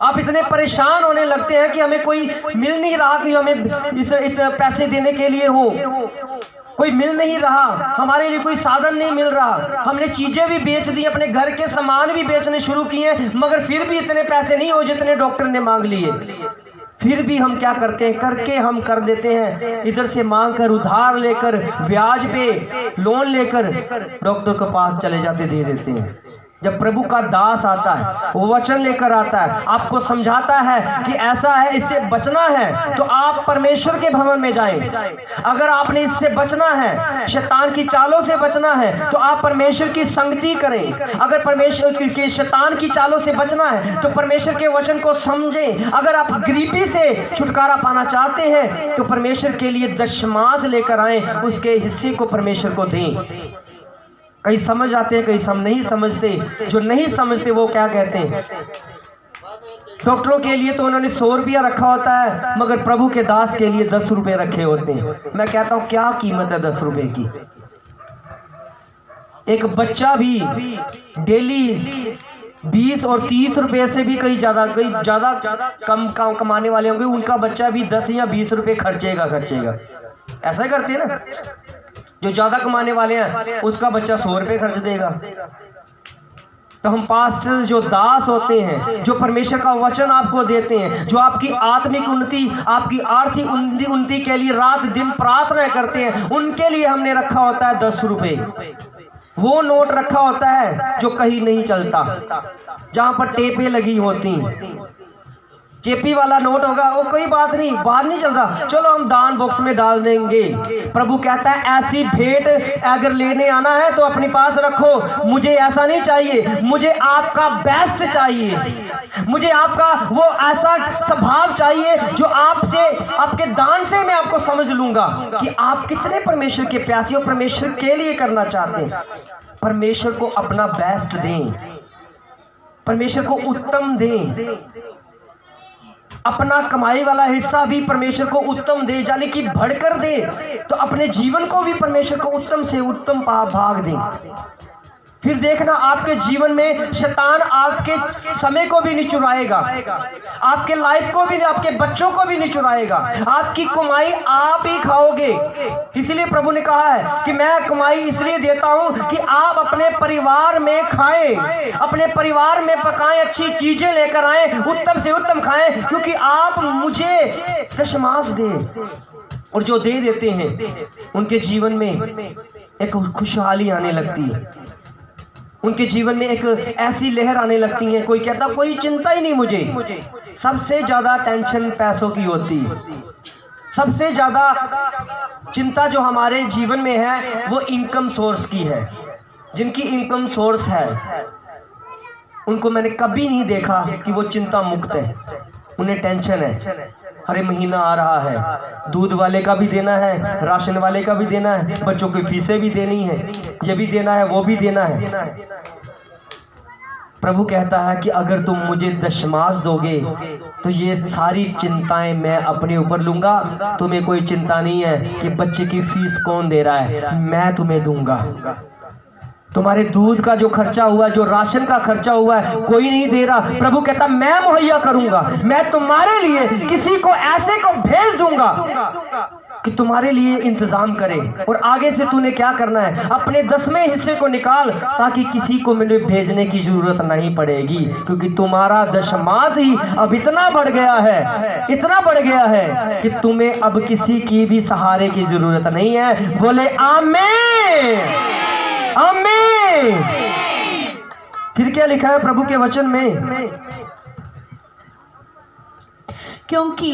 आप इतने परेशान होने लगते हैं कि हमें कोई मिल नहीं रहा कि हमें इतने पैसे देने के लिए हो, कोई मिल नहीं रहा, हमारे लिए कोई साधन नहीं मिल रहा। हमने चीजें भी बेच दी, अपने घर के सामान भी बेचने शुरू किए, मगर फिर भी इतने पैसे नहीं हो जितने डॉक्टर ने मांग लिए। फिर भी हम क्या करते हैं, करके हम कर देते हैं, इधर से मांग कर, उधार लेकर, ब्याज पे लोन लेकर डॉक्टर के पास चले जाते, दे देते हैं। जब प्रभु का दास आता है, वो वचन लेकर आता है, आपको समझाता है कि ऐसा है, इससे बचना है, तो आप परमेश्वर के भवन में जाएं। अगर आपने इससे बचना है, शैतान की चालों से बचना है, तो आप परमेश्वर की संगति करें। अगर परमेश्वर के शैतान की चालों से बचना है तो परमेश्वर के वचन को समझें। अगर आप गरीबी से छुटकारा पाना चाहते हैं तो परमेश्वर के लिए दशमांश लेकर आएं, उसके हिस्से को परमेश्वर को दें। कई समझ आते हैं, कई सब नहीं समझते। जो नहीं समझते वो क्या कहते हैं, डॉक्टरों के लिए तो उन्होंने 100 रुपया रखा होता है, मगर प्रभु के दास के लिए 10 रुपये रखे होते हैं। मैं कहता हूं क्या कीमत है 10 रुपये की। एक बच्चा भी डेली 20 और 30 रुपये से भी कई ज्यादा कम कमाने वाले होंगे, उनका बच्चा भी 10 या 20 रुपये खर्चेगा। ऐसा ही करते हैं ना, जो ज्यादा कमाने वाले हैं उसका बच्चा 100 रुपये खर्च देगा। तो हम पास्टर जो दास होते हैं, जो परमेश्वर का वचन आपको देते हैं, जो आपकी आत्मिक उन्नति, आपकी आर्थिक उन्नति के लिए रात दिन प्रार्थना करते हैं, उनके लिए हमने रखा होता है 10 रुपये। वो नोट रखा होता है जो कहीं नहीं चलता, जहां पर टेपें लगी होती, चेपी वाला नोट होगा, वो कोई बात नहीं, बाहर नहीं चल रहा, चलो हम दान बॉक्स में डाल देंगे। प्रभु कहता है ऐसी भेंट अगर लेने आना है तो अपने पास रखो। मुझे ऐसा नहीं चाहिए, मुझे आपका बेस्ट चाहिए, मुझे आपका वो ऐसा स्वभाव चाहिए जो आपसे, आपके दान से मैं आपको समझ लूंगा कि आप कितने परमेश्वर के प्यासे हो, परमेश्वर के लिए करना चाहते हैं। परमेश्वर को अपना बेस्ट दें, परमेश्वर को उत्तम दें, अपना कमाई वाला हिस्सा भी परमेश्वर को उत्तम दे, यानी कि बढ़कर दे। तो अपने जीवन को भी परमेश्वर को उत्तम से उत्तम भाग दें। फिर देखना आपके जीवन में शैतान आपके समय को भी नहीं चुराएगा, आपके लाइफ को भी नहीं, आपके बच्चों को भी नहीं चुराएगा। आपकी कमाई आप ही खाओगे। इसलिए प्रभु ने कहा है कि मैं कमाई इसलिए देता हूं कि आप अपने परिवार में खाएं, अपने परिवार में पकाएं, अच्छी चीजें लेकर आएं, उत्तम से उत्तम खाएं, क्योंकि आप मुझे दशमांश दें। और जो दे देते हैं उनके जीवन में एक खुशहाली आने लगती है, उनके जीवन में एक ऐसी लहर आने लगती है। कोई कहता कोई चिंता ही नहीं मुझे। सबसे ज्यादा टेंशन पैसों की होती है, सबसे ज्यादा चिंता जो हमारे जीवन में है वो इनकम सोर्स की है। जिनकी इनकम सोर्स है उनको मैंने कभी नहीं देखा कि वो चिंता मुक्त है। उन्हें टेंशन है, हर महीना आ रहा है, दूध वाले का भी देना है, राशन वाले का भी देना है, बच्चों की फीसें भी देनी है, ये भी देना है, वो भी देना है। प्रभु कहता है कि अगर तुम मुझे दशमांश दोगे तो ये सारी चिंताएं मैं अपने ऊपर लूंगा। तुम्हें कोई चिंता नहीं है कि बच्चे की फीस कौन दे रहा है, मैं तुम्हें दूंगा। तुम्हारे दूध का जो खर्चा हुआ, जो राशन का खर्चा हुआ है, कोई नहीं दे रहा। प्रभु कहता मैं मुहैया करूंगा, मैं तुम्हारे लिए किसी को ऐसे को भेज दूंगा कि तुम्हारे लिए इंतजाम करे। और आगे से तूने क्या करना है, अपने 10वें हिस्से को निकाल, ताकि किसी को मुझे भेजने की जरूरत नहीं पड़ेगी, क्योंकि तुम्हारा दशमांश ही अब इतना बढ़ गया है, इतना बढ़ गया है कि तुम्हें अब किसी की भी सहारे की जरूरत नहीं है। बोले आमीन, आमीन। फिर क्या क्या लिखा है प्रभु के वचन में, क्योंकि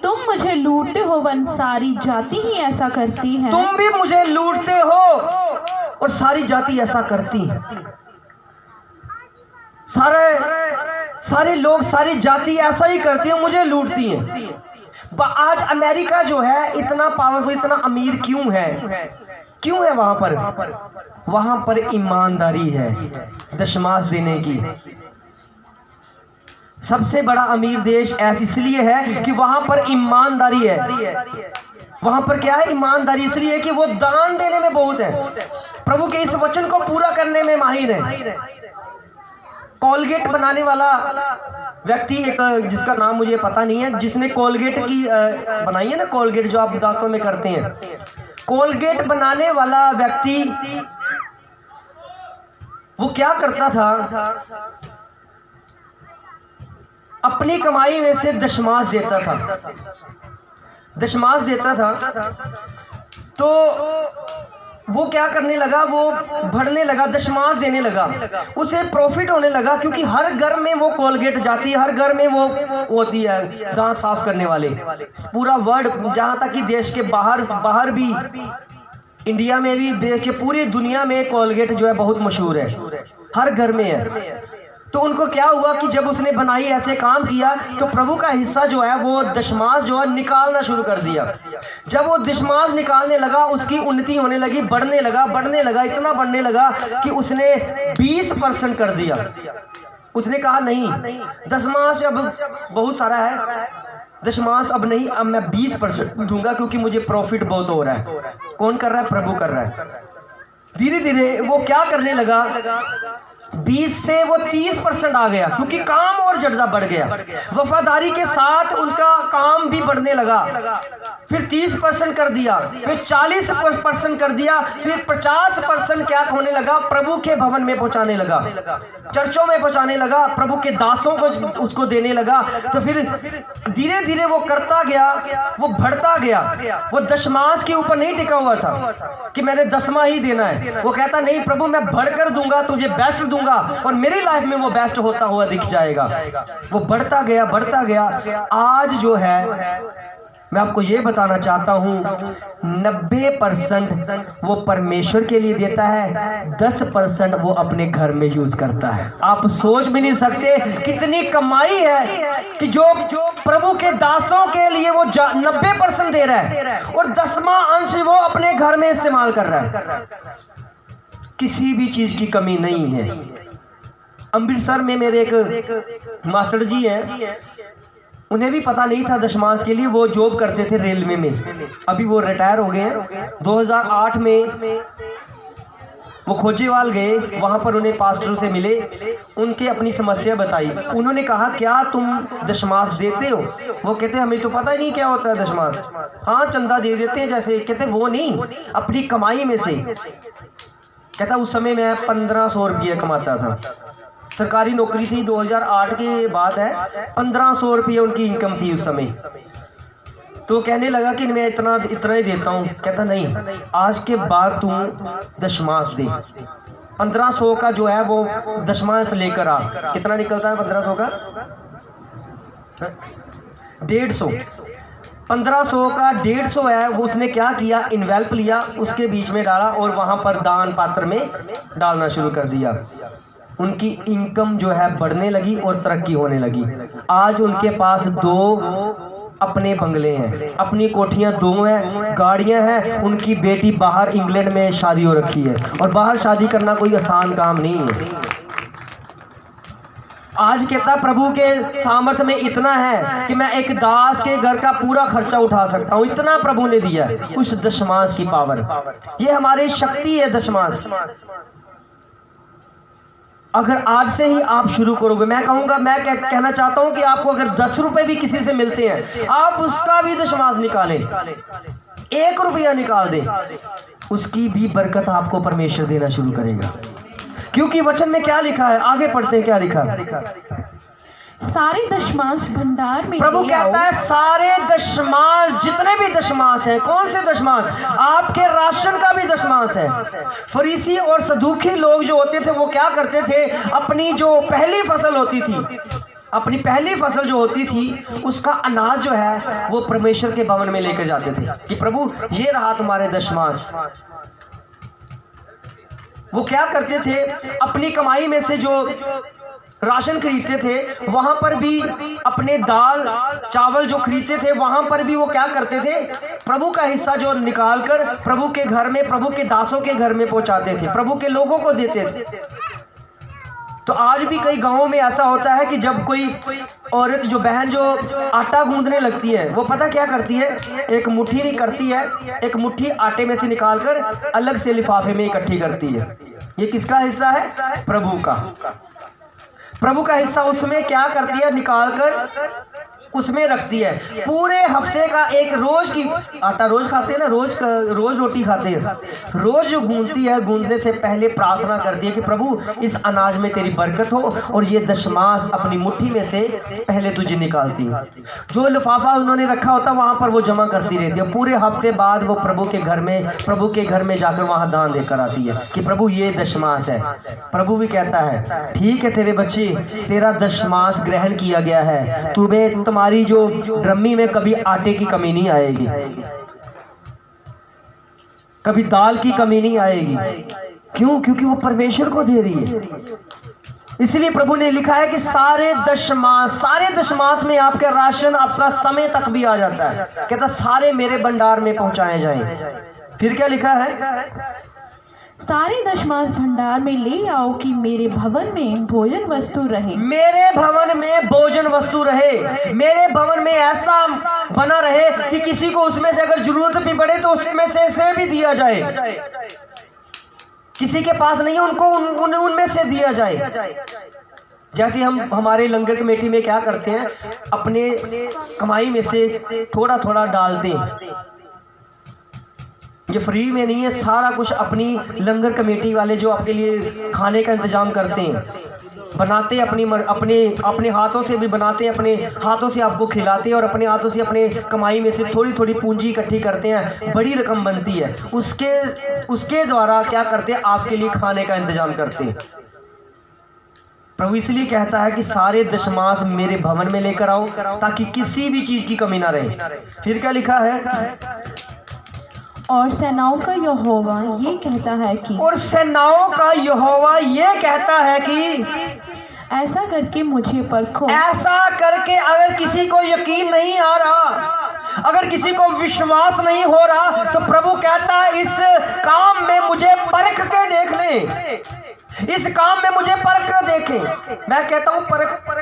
तुम मुझे लूटते हो वरन सारी जाति ही ऐसा करती है। तुम भी मुझे लूटते हो और सारी जाति ऐसा करती है। सारे लोग, सारी जाति ऐसा ही करती है, मुझे लूटती है। आज अमेरिका जो है इतना पावरफुल, इतना अमीर क्यों है? क्यों है वहां पर ईमानदारी है दशमांश देने की। सबसे बड़ा अमीर देश ऐसा इसलिए है कि वहां पर ईमानदारी है। वहां पर क्या है? ईमानदारी। इसलिए है कि वो दान देने में बहुत है, प्रभु के इस वचन को पूरा करने में माहिर है। कोलगेट बनाने वाला व्यक्ति, एक जिसका नाम मुझे पता नहीं है, जिसने कोलगेट की बनाई है ना, कोलगेट जो आप दांतों में करते हैं, कोलगेट बनाने वाला व्यक्ति वो क्या करता था? अपनी कमाई में से दशमांश देता था। दशमांश देता था तो वो क्या करने लगा? वो बढ़ने लगा, दशमांश देने लगा, उसे प्रॉफिट होने लगा, क्योंकि हर घर में वो कोलगेट जाती है, हर घर में वो होती है दांत साफ करने वाले। पूरा वर्ल्ड, जहाँ तक कि देश के बाहर भी, इंडिया में भी, देश के पूरी दुनिया में कोलगेट जो है बहुत मशहूर है, हर घर में है। तो उनको क्या हुआ कि जब उसने बनाई, ऐसे काम किया, तो प्रभु का हिस्सा जो है वो दशमांश जो है निकालना शुरू कर दिया। जब वो दशमांश निकालने लगा, उसकी उन्नति होने लगी, बढ़ने लगा, इतना बढ़ने लगा कि उसने 20% कर दिया। उसने कहा नहीं, दशमांश अब बहुत सारा है, दशमांश अब नहीं, अब मैं 20% दूंगा, क्योंकि मुझे प्रॉफिट बहुत हो रहा है। कौन कर रहा है? प्रभु कर रहा है। धीरे धीरे वो क्या करने लगा? 20 से वो 30% आ गया, क्योंकि काम और ज्यादा बढ़ गया। वफादारी के साथ उनका काम भी बढ़ने लगा। फिर 30% कर दिया, फिर 40% कर दिया, फिर 50% क्या होने लगा? प्रभु के भवन में पहुंचाने लगा, चर्चों में पहुंचाने लगा, प्रभु के दासों को उसको देने लगा। तो फिर धीरे धीरे वो करता गया, वो बढ़ता गया। वो दशमांश के ऊपर नहीं टिका हुआ था कि मैंने 10वां ही देना है। वो कहता नहीं, प्रभु मैं बढ़कर दूंगा, तुझे बेस्ट दूंगा, और मेरी लाइफ में वो बेस्ट होता हुआ दिख जाएगा। वो बढ़ता गया। आज जो है मैं आपको ये बताना चाहता हूं, 90% वो परमेश्वर के लिए देता है, 10% वो अपने घर में यूज करता है। आप सोच भी नहीं सकते कितनी कमाई है कि जो प्रभु के दासों के लिए वो 90% दे रहा है, और 10वां अंश वो अपने घर में इस्तेमाल कर रहा है। किसी भी चीज की कमी नहीं है। अमृतसर में मेरे एक मास्टर जी हैं, उन्हें भी पता नहीं था दशमांश के लिए। वो जॉब करते थे रेलवे में, अभी वो रिटायर हो गए हैं। 2008 में वो खोजेवाल गए, वहां पर उन्हें पास्टर से मिले, उनके अपनी समस्या बताई। उन्होंने कहा क्या तुम दशमांश देते हो? वो कहते हमें तो पता ही नहीं क्या होता है दशमांश। हाँ चंदा दे देते हैं जैसे। कहते वो नहीं, अपनी कमाई में से। कहता उस समय मैं 1500 रुपये कमाता था, सरकारी नौकरी थी, 2008 के बाद है, 1500 रुपये उनकी इनकम थी उस समय। तो कहने लगा कि मैं इतना ही देता हूँ। कहता नहीं, आज के बाद तुम दशमांश दे। 1500 का जो है वो दशमांश लेकर आ। कितना निकलता है 1500 का? 150। 1500 का 150 है। वो उसने क्या किया? इन्वेल्प लिया, उसके बीच में डाला और वहां पर दान पात्र में डालना शुरू कर दिया। उनकी इनकम जो है बढ़ने लगी और तरक्की होने लगी। आज उनके पास 2 अपने बंगले हैं, अपनी कोठियां 2 हैं, गाड़ियां हैं। उनकी बेटी बाहर इंग्लैंड में शादी हो रखी है, और बाहर शादी करना कोई आसान काम नहीं है। आज कहता प्रभु के सामर्थ्य में इतना है कि मैं एक दास के घर का पूरा खर्चा उठा सकता हूं। इतना प्रभु ने दिया है, उस दशमांश की पावर। ये हमारी शक्ति है दशमांश। अगर आज से ही आप शुरू करोगे, मैं कहूंगा, मैं कहना चाहता हूं कि आपको अगर 10 रुपए भी किसी से मिलते हैं, आप उसका भी दशमांश निकालें, 1 रुपया निकाल दें, उसकी भी बरकत आपको परमेश्वर देना शुरू करेगा। क्योंकि वचन में क्या लिखा है? आगे पढ़ते हैं क्या लिखा है। सारे दशमांश भंडार में प्रभु ले आओ। कहता है सारे दशमांश, जितने भी दशमांश हैं, कौन से दशमांश? आपके राशन का भी दशमांश है। फरीसी और सदूकी लोग जो होते थे वो क्या करते थे, अपनी जो पहली फसल होती थी, अपनी पहली फसल जो होती थी उसका अनाज जो है वो परमेश्वर के भवन में लेकर जाते थे कि प्रभु ये रहा तुम्हारे दशमांश। वो क्या करते थे, अपनी कमाई में से जो राशन खरीदते थे वहां पर भी, अपने दाल चावल जो खरीदते थे वहां पर भी वो क्या करते थे, प्रभु का हिस्सा जो निकाल कर प्रभु के घर में, प्रभु के दासों के घर में पहुंचाते थे, प्रभु के लोगों को देते थे। तो आज भी कई गांवों में ऐसा होता है कि जब कोई औरत, जो बहन जो आटा गूंदने लगती है, वो पता क्या करती है, एक मुट्ठी नहीं करती है, एक मुट्ठी आटे में से निकालकर अलग से लिफाफे में इकट्ठी करती है। ये किसका हिस्सा है? प्रभु का। प्रभु का हिस्सा उसमें क्या करती है, निकालकर उसमें रखती है। पूरे हफ्ते का एक रोज की आटा, रोज खाते हैं ना, रोज रोटी खाते हैं, रोज जो गूंदती है, गूंदने से पहले प्रार्थना करती है कि प्रभु इस अनाज में तेरी बरकत हो, और ये दशमांश अपनी मुट्ठी में से पहले तुझे निकालती है। जो लिफाफा उन्होंने रखा होता वहां पर वो जमा करती रहती है। पूरे हफ्ते बाद वो प्रभु के घर में जाकर वहां दान देकर आती है कि प्रभु ये दशमांश है। प्रभु भी कहता है ठीक है तेरे बच्चे, तेरा दशमांश ग्रहण किया गया है, तुम्हें तुम्हारी जो ड्रमी में कभी आटे की कमी नहीं आएगी, कभी दाल की कमी नहीं आएगी। क्यों? क्योंकि वो परमेश्वर को दे रही है। इसलिए प्रभु ने लिखा है कि सारे दशमांश में आपके राशन, आपका समय तक भी आ जाता है। कहता सारे मेरे भंडार में पहुंचाए जाएं। फिर क्या लिखा है? सारे दशमांश भंडार में ले आओ कि मेरे भवन में भोजन वस्तु रहे। मेरे भवन में भोजन वस्तु रहे, मेरे भवन में ऐसा बना रहे कि किसी को उसमें से अगर जरूरत भी पड़े तो उसमें से भी दिया जाए। किसी के पास नहीं है उनको उनमें से दिया जाए। जैसे हम हमारे लंगर कमेटी में क्या करते हैं, अपने कमाई में से थोड़ा थोड़ा डालते हैं। ये फ्री में नहीं है, सारा कुछ अपनी लंगर कमेटी वाले जो आपके लिए खाने का इंतजाम करते हैं, बनाते अपने हाथों से भी बनाते हैं, अपने हाथों से आपको खिलाते हैं, और अपने हाथों से अपने कमाई में से थोड़ी थोड़ी पूंजी इकट्ठी करते हैं, बड़ी रकम बनती है, उसके द्वारा क्या करते हैं, आपके लिए खाने का इंतजाम करते हैं। प्रभु इसलिए कहता है कि सारे दशमांश मेरे भवन में लेकर आओ ताकि किसी भी चीज की कमी ना रहे। फिर क्या लिखा है? और सेनाओं का यहोवा ये कहता है कि, और सेनाओं का यहोवा ये कहता है कि ऐसा करके मुझे परखो। ऐसा करके अगर किसी को यकीन नहीं आ रहा, अगर किसी को विश्वास नहीं हो रहा, तो प्रभु कहता है इस काम में मुझे परख के देख ले, इस काम में मुझे परख कर देखें। मैं कहता हूं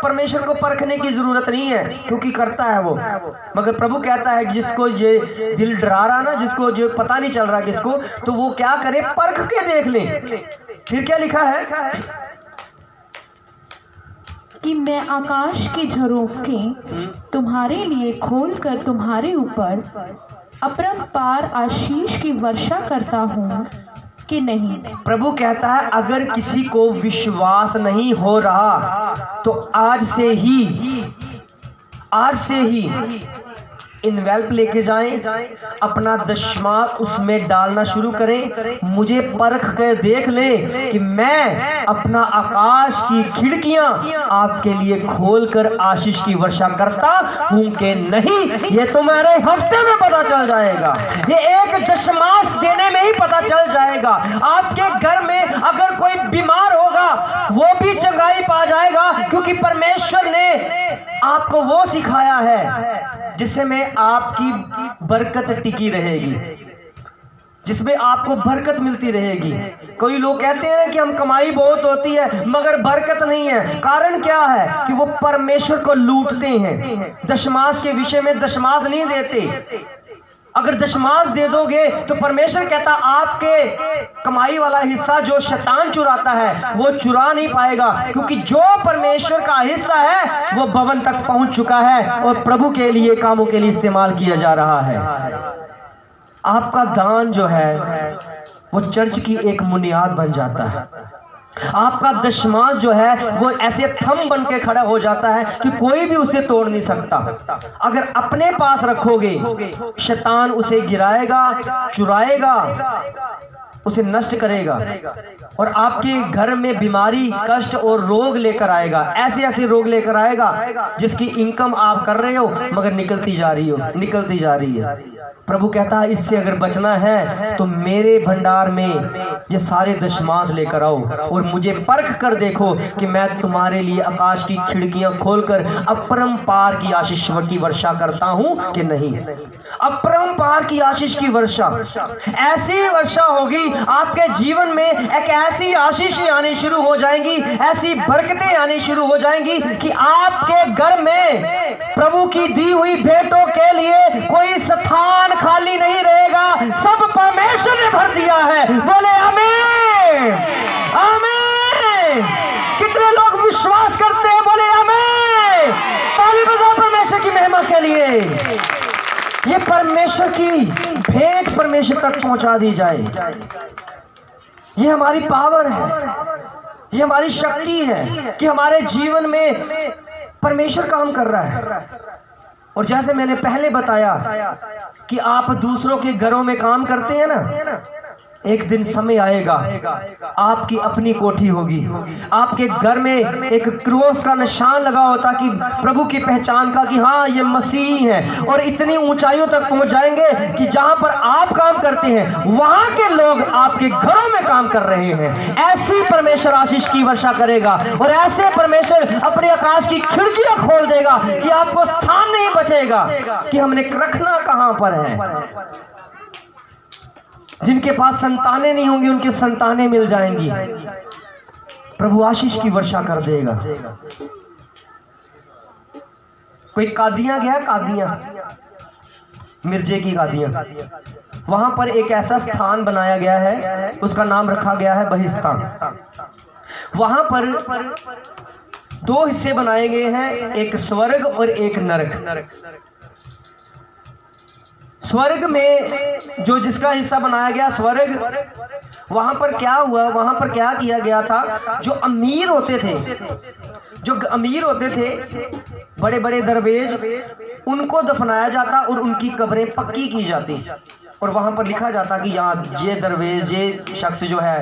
परमेश्वर को परखने की जरूरत नहीं है क्योंकि करता है वो, मगर प्रभु कहता है जिसको ये दिल डरा रहा ना, जिसको जो पता नहीं चल रहा किसको, तो वो क्या करे, परख के देख ले। फिर क्या लिखा है? कि मैं आकाश के झरोखे तुम्हारे लिए खोलकर तुम्हारे ऊपर अपरंपार आशीष की वर्षा करता हूँ कि नहीं। प्रभु कहता है अगर किसी को विश्वास नहीं हो रहा तो आज से ही इनवेल्प लेके जाएं, अपना दशमांश उसमें डालना शुरू करें। मुझे परख कर देख लें कि मैं अपना आकाश की खिड़कियां आपके लिए खोलकर आशीष की वर्षा करता हूं कि नहीं। ये तुम्हारे हफ्ते में पता चल जाएगा, ये एक दशमांश देने में ही पता चल जाएगा। आपके घर में अगर कोई बीमार होगा वो भी चंगाई पा जाएगा, क्योंकि परमेश्वर ने आपको वो सिखाया है जिसमें आपकी बरकत टिकी रहेगी, जिसमें आपको बरकत मिलती रहेगी। कोई लोग कहते हैं कि हम कमाई बहुत होती है मगर बरकत नहीं है। कारण क्या है कि वो परमेश्वर को लूटते हैं, दशमांश के विषय में दशमांश नहीं देते। अगर दशमांश दे दोगे तो परमेश्वर कहता आपके कमाई वाला हिस्सा जो शैतान चुराता है वो चुरा नहीं पाएगा, क्योंकि जो परमेश्वर का हिस्सा है वो भवन तक पहुंच चुका है और प्रभु के लिए कामों के लिए इस्तेमाल किया जा रहा है। आपका दान जो है वो चर्च की एक बुनियाद बन जाता है। आपका दशमांश जो है वो ऐसे थंब बन के खड़ा हो जाता है कि कोई भी उसे तोड़ नहीं सकता। अगर अपने पास रखोगे, शैतान उसे गिराएगा, चुराएगा, उसे नष्ट करेगा और आपके घर में बीमारी, कष्ट और रोग लेकर आएगा। ऐसे ऐसे रोग लेकर आएगा जिसकी इनकम आप कर रहे हो मगर निकलती जा रही है। प्रभु कहता है इससे अगर बचना है तो मेरे भंडार में ये सारे दशमांश लेकर आओ और मुझे परख कर देखो कि मैं तुम्हारे लिए आकाश की खिड़कियां खोलकर अपरंपार की आशीष की वर्षा करता हूं कि नहीं। अपरंपार की आशीष की वर्षा, ऐसी वर्षा होगी आपके जीवन में, एक ऐसी आशीष आनी शुरू हो जाएंगी, ऐसी बरकतें आनी शुरू हो जाएंगी कि आपके घर में प्रभु की दी हुई भेंटों के लिए कोई स्थान खाली नहीं रहेगा। सब परमेश्वर ने भर दिया है। बोले आमीन, आमीन। कितने लोग विश्वास करते हैं? बोले आमीन। ताली बजाओ परमेश्वर की महिमा के लिए। ये परमेश्वर की भेंट परमेश्वर तक पहुंचा दी जाए। ये हमारी पावर है, ये हमारी शक्ति है कि हमारे जीवन में परमेश्वर काम कर रहा है। और जैसे मैंने पहले बताया कि आप दूसरों के घरों में काम करते हैं ना, एक दिन समय आएगा आपकी अपनी कोठी होगी। आपके घर में एक क्रॉस का निशान लगा होता कि प्रभु की पहचान का कि हाँ ये मसीह है। और इतनी ऊंचाइयों तक पहुंच जाएंगे कि जहां पर आप काम करते हैं वहां के लोग आपके घरों में काम कर रहे हैं। ऐसी परमेश्वर आशीष की वर्षा करेगा और ऐसे परमेश्वर अपने आकाश की खिड़कियां खोल देगा कि आपको स्थान नहीं बचेगा कि हमने रखना कहां पर है। जिनके पास संतानें नहीं होंगी उनके संतानें मिल जाएंगी। प्रभु आशीष की वर्षा कर देगा। कोई कादियां गया, कादियां, मिर्जे की कादियां, वहां पर एक ऐसा स्थान बनाया गया है, उसका नाम रखा गया है बहिस्तान। वहां पर दो हिस्से बनाए गए हैं, एक स्वर्ग और एक नरक। स्वर्ग में जो जिसका हिस्सा बनाया गया स्वर्ग, वहां पर क्या हुआ, वहां पर क्या किया गया था, जो अमीर होते थे, बड़े बड़े दरवेज, उनको दफनाया जाता और उनकी कब्रें पक्की की जाती। और वहां पर लिखा जाता कि यहाँ ये दरवेज, ये शख्स जो है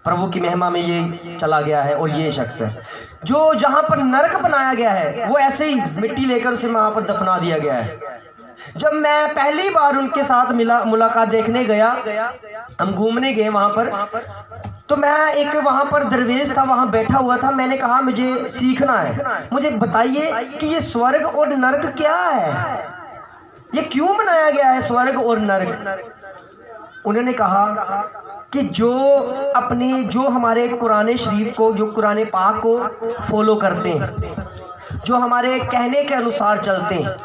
प्रभु की महिमा में ये चला गया है और ये शख्स है। जो जहां पर नरक बनाया गया है वो ऐसे ही मिट्टी लेकर उसे वहां पर दफना दिया गया है। जब मैं पहली बार उनके साथ मुलाकात देखने गया, हम घूमने गए वहां पर, तो मैं एक वहां पर दरवेश था, वहां बैठा हुआ था। मैंने कहा मुझे सीखना है, मुझे बताइए कि ये स्वर्ग और नरक क्या है, ये क्यों बनाया गया है स्वर्ग और नरक। उन्होंने कहा कि जो हमारे कुरान शरीफ को, जो कुरान पाक को फॉलो करते हैं, जो हमारे कहने के अनुसार चलते हैं,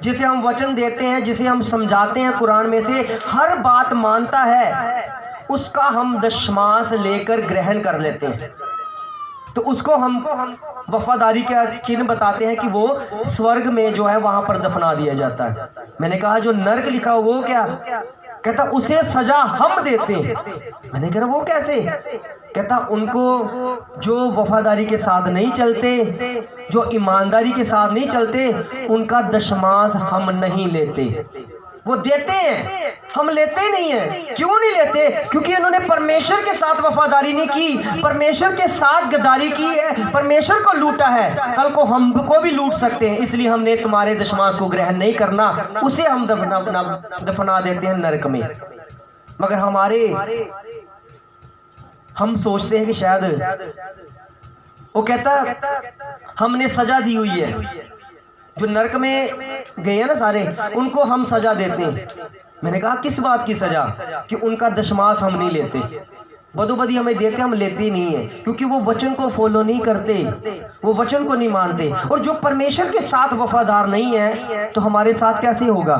जिसे हम वचन देते हैं, जिसे हम समझाते हैं, कुरान में से हर बात मानता है, उसका हम दशमांश लेकर ग्रहण कर लेते हैं। तो उसको हम वफादारी का चिन्ह बताते हैं कि वो स्वर्ग में जो है वहां पर दफना दिया जाता है। मैंने कहा जो नरक लिखा हो वो क्या? कहता उसे सजा हम देते हैं। मैंने कहा वो कैसे? कहता उनको जो वफादारी के साथ नहीं चलते, जो ईमानदारी के साथ नहीं चलते, उनका दशमांश हम नहीं लेते। वो देते हैं, हम लेते नहीं हैं। क्यों नहीं लेते? क्योंकि इन्होंने परमेश्वर के साथ वफादारी नहीं की, परमेश्वर के साथ गद्दारी की है, परमेश्वर को लूटा है। कल को हमको भी लूट सकते हैं, इसलिए हमने तुम्हारे दशमांश को ग्रहण नहीं करना, उसे हम दफना देते हैं नरक में। मगर हम सोचते हैं कि शायद वो कहता हमने सजा दी हुई है, जो नरक में गए हैं ना सारे, उनको हम सजा देते हैं। मैंने कहा किस बात की सजा? कि उनका दशमांश हम नहीं लेते, बदोबदी हमें देते, हम लेते नहीं है, क्योंकि वो वचन को फॉलो नहीं करते, वो वचन को नहीं मानते। और जो परमेश्वर के साथ वफादार नहीं है तो हमारे साथ कैसे होगा?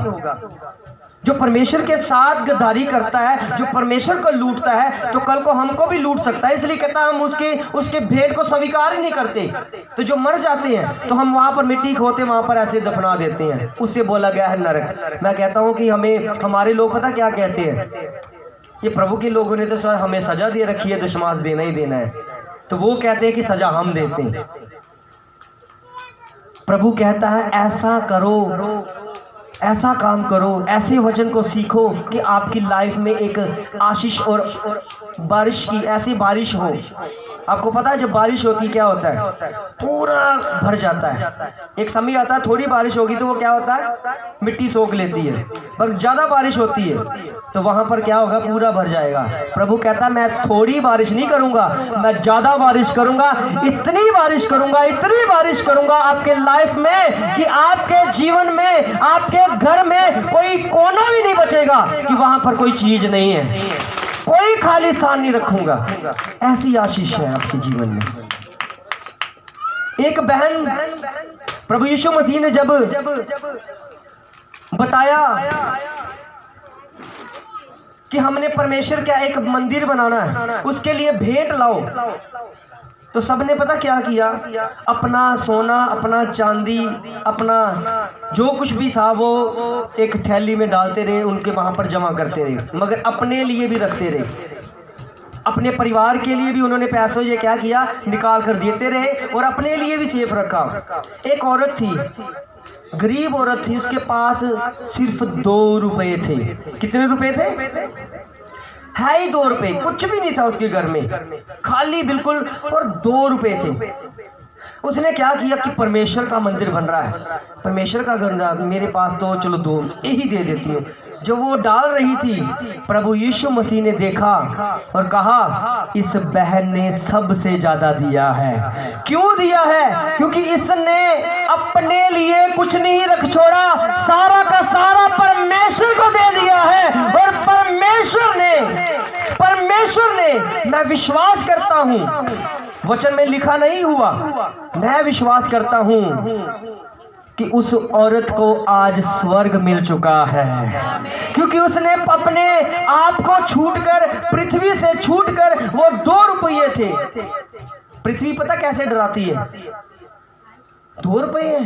जो परमेश्वर के साथ गद्दारी करता है, जो परमेश्वर को लूटता है, तो कल को हमको भी लूट सकता है। इसलिए कहता हम उसके भेंट को स्वीकार ही नहीं करते। तो जो मर जाते हैं तो हम वहां पर मिट्टी खोते, वहां पर ऐसे दफना देते हैं। उससे बोला गया है नरक। मैं कहता हूं कि हमारे लोग पता क्या कहते हैं, ये प्रभु के लोगों ने तो हमें सजा दे रखी है, दशमांश देना ही देना है। तो वो कहते हैं कि सजा हम देते हैं। प्रभु कहता है ऐसा करो, ऐसा काम करो, ऐसे वचन को सीखो कि आपकी लाइफ में एक आशीष और बारिश की ऐसी बारिश हो। आपको पता है जब बारिश होती क्या होता है, पूरा भर जाता है। एक समय आता है थोड़ी बारिश होगी तो वो क्या होता है, मिट्टी सोख लेती है, पर ज़्यादा बारिश होती है तो वहाँ पर क्या होगा, पूरा भर जाएगा। प्रभु कहता है मैं थोड़ी बारिश नहीं करूँगा, मैं ज़्यादा बारिश करूँगा, इतनी बारिश करूँगा, इतनी बारिश करूँगा आपके लाइफ में कि आपके जीवन में, आपके घर में कोई कोना भी नहीं बचेगा कि वहाँ पर कोई चीज़ नहीं है, कोई खाली स्थान नहीं रखूंगा। ऐसी आशीष है आपके जीवन में। एक बहन प्रभु यीशु मसीह ने जब बताया कि हमने परमेश्वर का एक मंदिर बनाना है, उसके लिए भेंट लाओ, तो सबने पता क्या किया, अपना सोना, अपना चांदी, अपना जो कुछ भी था वो एक थैली में डालते रहे, उनके वहाँ पर जमा करते रहे, मगर अपने लिए भी रखते रहे। अपने परिवार के लिए भी उन्होंने पैसों ये क्या किया, निकाल कर देते रहे और अपने लिए भी सेफ रखा। एक औरत थी, गरीब औरत थी, उसके पास सिर्फ 2 रुपए थे। कितने रुपए थे? है ही 2 रुपए, कुछ भी नहीं था उसके घर में, खाली बिल्कुल, और 2 रुपए थे। उसने क्या किया कि परमेश्वर का मंदिर बन रहा है, परमेश्वर का घर, मेरे पास तो चलो 2 यही दे देती हूँ। जो वो डाल रही थी, प्रभु यीशु मसीह ने देखा और कहा इस बहन ने सबसे ज्यादा दिया है। क्यों दिया है? क्योंकि इसने अपने लिए कुछ नहीं रख छोड़ा, सारा का सारा परमेश्वर को दे दिया है। और परमेश्वर ने मैं विश्वास करता हूं, वचन में लिखा नहीं हुआ, मैं विश्वास करता हूं कि उस औरत को आज स्वर्ग मिल चुका है, क्योंकि उसने अपने आप को छूटकर, पृथ्वी से छूटकर, वो 2 रुपये थे। पृथ्वी पता कैसे डराती है, 2 रुपये,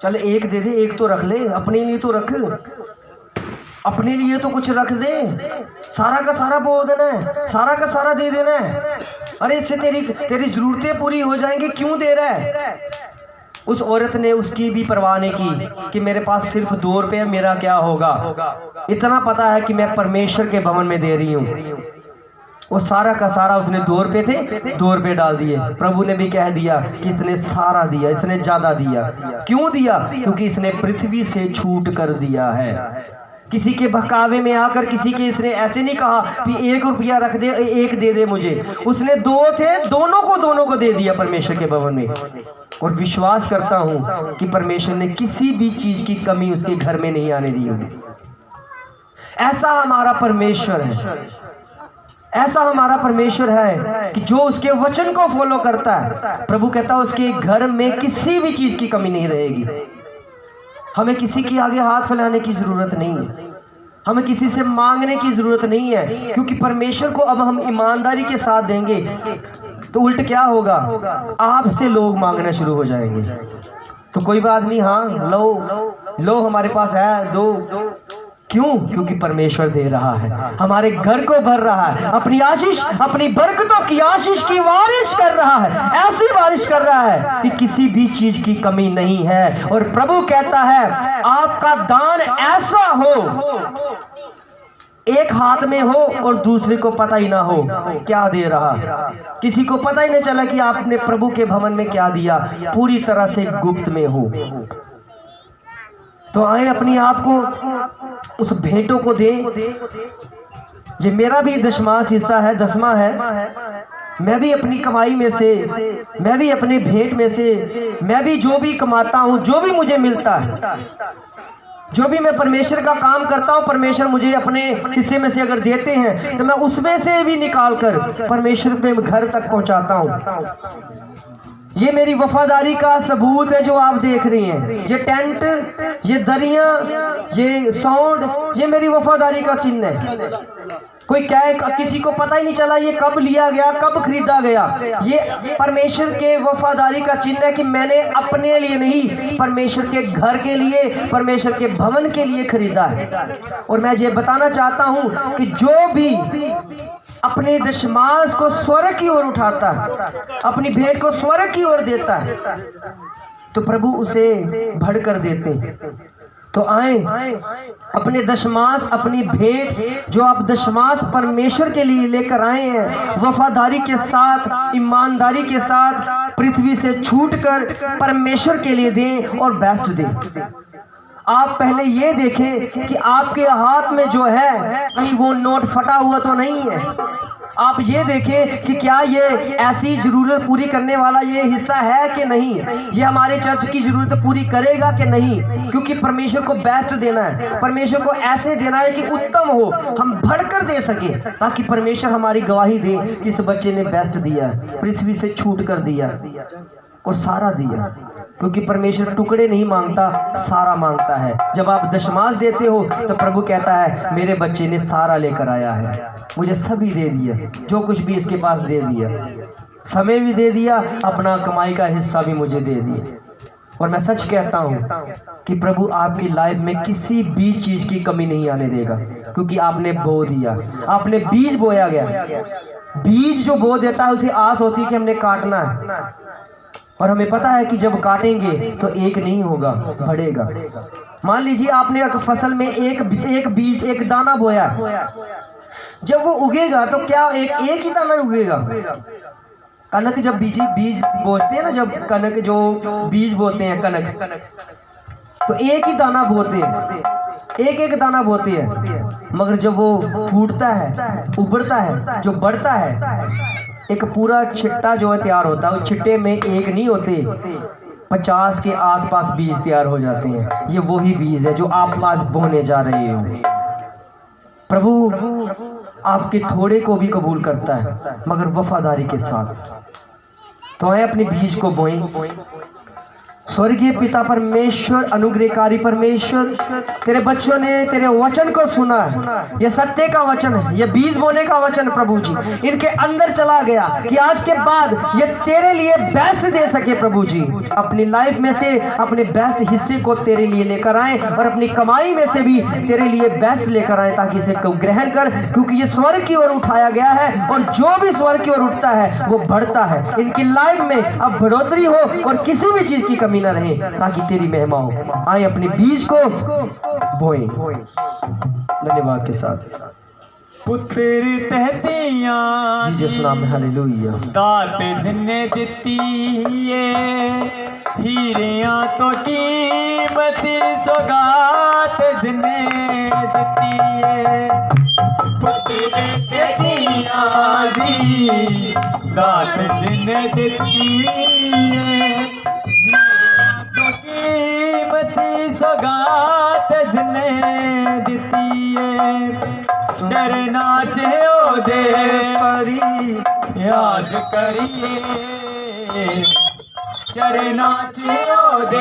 चल 1 दे दे, 1 तो रख ले, अपने लिए तो रख, अपने लिए तो कुछ रख दे, सारा का सारा बोल देना है, सारा का सारा दे देना है, अरे इससे तेरी जरूरतें पूरी हो जाएंगी, क्यों दे रहा है? उस औरत ने उसकी भी परवाह नहीं की कि मेरे पास सिर्फ 2 रुपये, मेरा क्या होगा, इतना पता है कि मैं परमेश्वर के भवन में दे रही हूँ। वो सारा का सारा, उसने 2 रुपये थे, 2 रुपये डाल दिए। प्रभु ने भी कह दिया कि इसने सारा दिया, इसने ज्यादा दिया। क्यों दिया? क्योंकि इसने पृथ्वी से छूट कर दिया है। किसी के बहकावे में आकर किसी के इसने ऐसे नहीं कहा कि 1 रुपया रख दे, 1 दे दे मुझे। उसने 2 थे, दोनों को दे दिया परमेश्वर के भवन में। और विश्वास करता हूं कि परमेश्वर ने किसी भी चीज की कमी उसके घर में नहीं आने दी होगी। ऐसा हमारा परमेश्वर है, ऐसा हमारा परमेश्वर है कि जो उसके वचन को फॉलो करता है, प्रभु कहता है उसके घर में किसी भी चीज की कमी नहीं रहेगी। हमें किसी के आगे हाथ फैलाने की जरूरत नहीं है, हमें किसी से मांगने की जरूरत नहीं है, क्योंकि परमेश्वर को अब हम ईमानदारी के साथ देंगे तो उल्ट क्या होगा, आपसे लोग मांगना शुरू हो जाएंगे। तो कोई बात नहीं, हाँ लो हमारे पास है, दो। क्यों? क्योंकि परमेश्वर दे रहा है, हमारे घर को भर रहा है, अपनी आशीष, अपनी बरकतों की आशीष की बारिश कर रहा है, ऐसी बारिश कर रहा है कि किसी भी चीज की कमी नहीं है। और प्रभु कहता है आपका दान ऐसा हो, एक हाथ में हो और दूसरे को पता ही ना हो क्या दे रहा, किसी को पता ही नहीं चला कि आपने प्रभु के भवन में क्या दिया, पूरी तरह से गुप्त में हो। तो आए अपनी आप को उस भेंटों को दे। ये मेरा भी दशमास हिस्सा है, 10वां है। मैं भी अपनी कमाई में से, मैं भी अपने भेंट में से, मैं भी जो भी कमाता हूँ, जो भी मुझे मिलता है, जो भी मैं परमेश्वर का काम करता हूँ, परमेश्वर मुझे अपने हिस्से में से अगर देते हैं तो मैं उसमें से भी निकाल कर परमेश्वर पे घर तक पहुँचाता हूँ। ये मेरी वफादारी का सबूत है जो आप देख रही हैं। ये टेंट, ये दरियां, ये साउंड, ये मेरी वफादारी का चिन्ह है। कोई क्या, किसी को पता ही नहीं चला ये कब लिया गया, कब खरीदा गया। ये परमेश्वर के वफादारी का चिन्ह है कि मैंने अपने लिए नहीं, परमेश्वर के घर के लिए, परमेश्वर के भवन के लिए खरीदा है। और मैं ये बताना चाहता हूं कि जो भी अपने दशमांश को स्वर्ग की ओर उठाता है, अपनी भेंट को स्वर्ग की ओर देता है, तो प्रभु उसे भड़कर देते। तो आए अपने दशमांश, अपनी भेंट जो आप दशमांश परमेश्वर के लिए लेकर आए हैं, वफादारी के साथ, ईमानदारी के साथ पृथ्वी से छूटकर परमेश्वर के लिए दें और बेस्ट दें। आप पहले ये देखें कि आपके हाथ में जो है कहीं वो नोट फटा हुआ तो नहीं है। आप ये देखें कि क्या ये ऐसी जरूरत पूरी करने वाला ये हिस्सा है कि नहीं, ये हमारे चर्च की जरूरत पूरी करेगा कि नहीं, क्योंकि परमेश्वर को बेस्ट देना है, परमेश्वर को ऐसे देना है कि उत्तम हो, हम बढ़कर दे सके, ताकि परमेश्वर हमारी गवाही दे कि इस बच्चे ने बेस्ट दिया, पृथ्वी से छूट कर दिया और सारा दिया। क्योंकि परमेश्वर टुकड़े नहीं मांगता, सारा मांगता है। जब आप दशमांश देते हो तो प्रभु कहता है मेरे बच्चे ने सारा लेकर आया है, मुझे सभी दे दिया, जो कुछ भी इसके पास दे दिया, समय भी दे दिया, अपना कमाई का हिस्सा भी मुझे दे दिया। और मैं सच कहता हूँ कि प्रभु आपकी लाइफ में किसी भी चीज़ की कमी नहीं आने देगा, क्योंकि आपने बो दिया, आपने बीज बोया गया। बीज जो बो देता है उसे आस होती है कि हमने काटना है, और हमें पता है कि जब काटेंगे तो एक नहीं होगा, बढ़ेगा। मान लीजिए आपने एक फसल में एक बीज, एक दाना बोया, जब वो उगेगा तो क्या एक ही दाना उगेगा? कनक जब बीज बोते हैं ना, जब कनक जो बीज बोते हैं कनक, तो एक ही दाना बोते हैं, एक दाना बोते हैं, मगर जब वो फूटता है, उभरता है, जो बढ़ता है, एक पूरा छिट्टा जो है तैयार होता है। उस छिट्टे में एक नहीं होते, 50 के आसपास बीज तैयार हो जाते हैं। ये वही बीज है जो आप आज बोने जा रहे हो। प्रभु आपके थोड़े को भी कबूल करता है, मगर वफादारी के साथ। तो आए अपने बीज को बोएं। स्वर्गीय पिता परमेश्वर, अनुग्रहकारी परमेश्वर, तेरे बच्चों ने तेरे वचन को सुना है, ये सत्य का वचन है, ये बीज बोने का वचन प्रभु जी इनके अंदर चला गया कि आज के बाद ये तेरे लिए बेस्ट दे सके। प्रभु जी अपनी लाइफ में से अपने बेस्ट हिस्से को तेरे लिए लेकर आए, और अपनी कमाई में से भी तेरे लिए बेस्ट लेकर आए, ताकि इसे ग्रहण कर, क्योंकि ये स्वर्ग की ओर उठाया गया है, और जो भी स्वर्ग की ओर उठता है वो बढ़ता है। इनकी लाइफ में अब बढ़ोतरी हो और किसी भी चीज की कमी न रहे, ताकि तेरी महिमा हो। आए अपने बीज को बोएं। धन्यवाद के साथ पुत्र तहतियां जीसस नाम में हालेलुया। दात जिन्ने दिती है, हीरियां तो कीमती सौगात जिन्ने दिती है। पुत्र तहतियां दी दात जिन्ने दिती है, कीमती सौगात जिन्ने दिती है। चरना चो दे परी याद करिए, चरना चो दे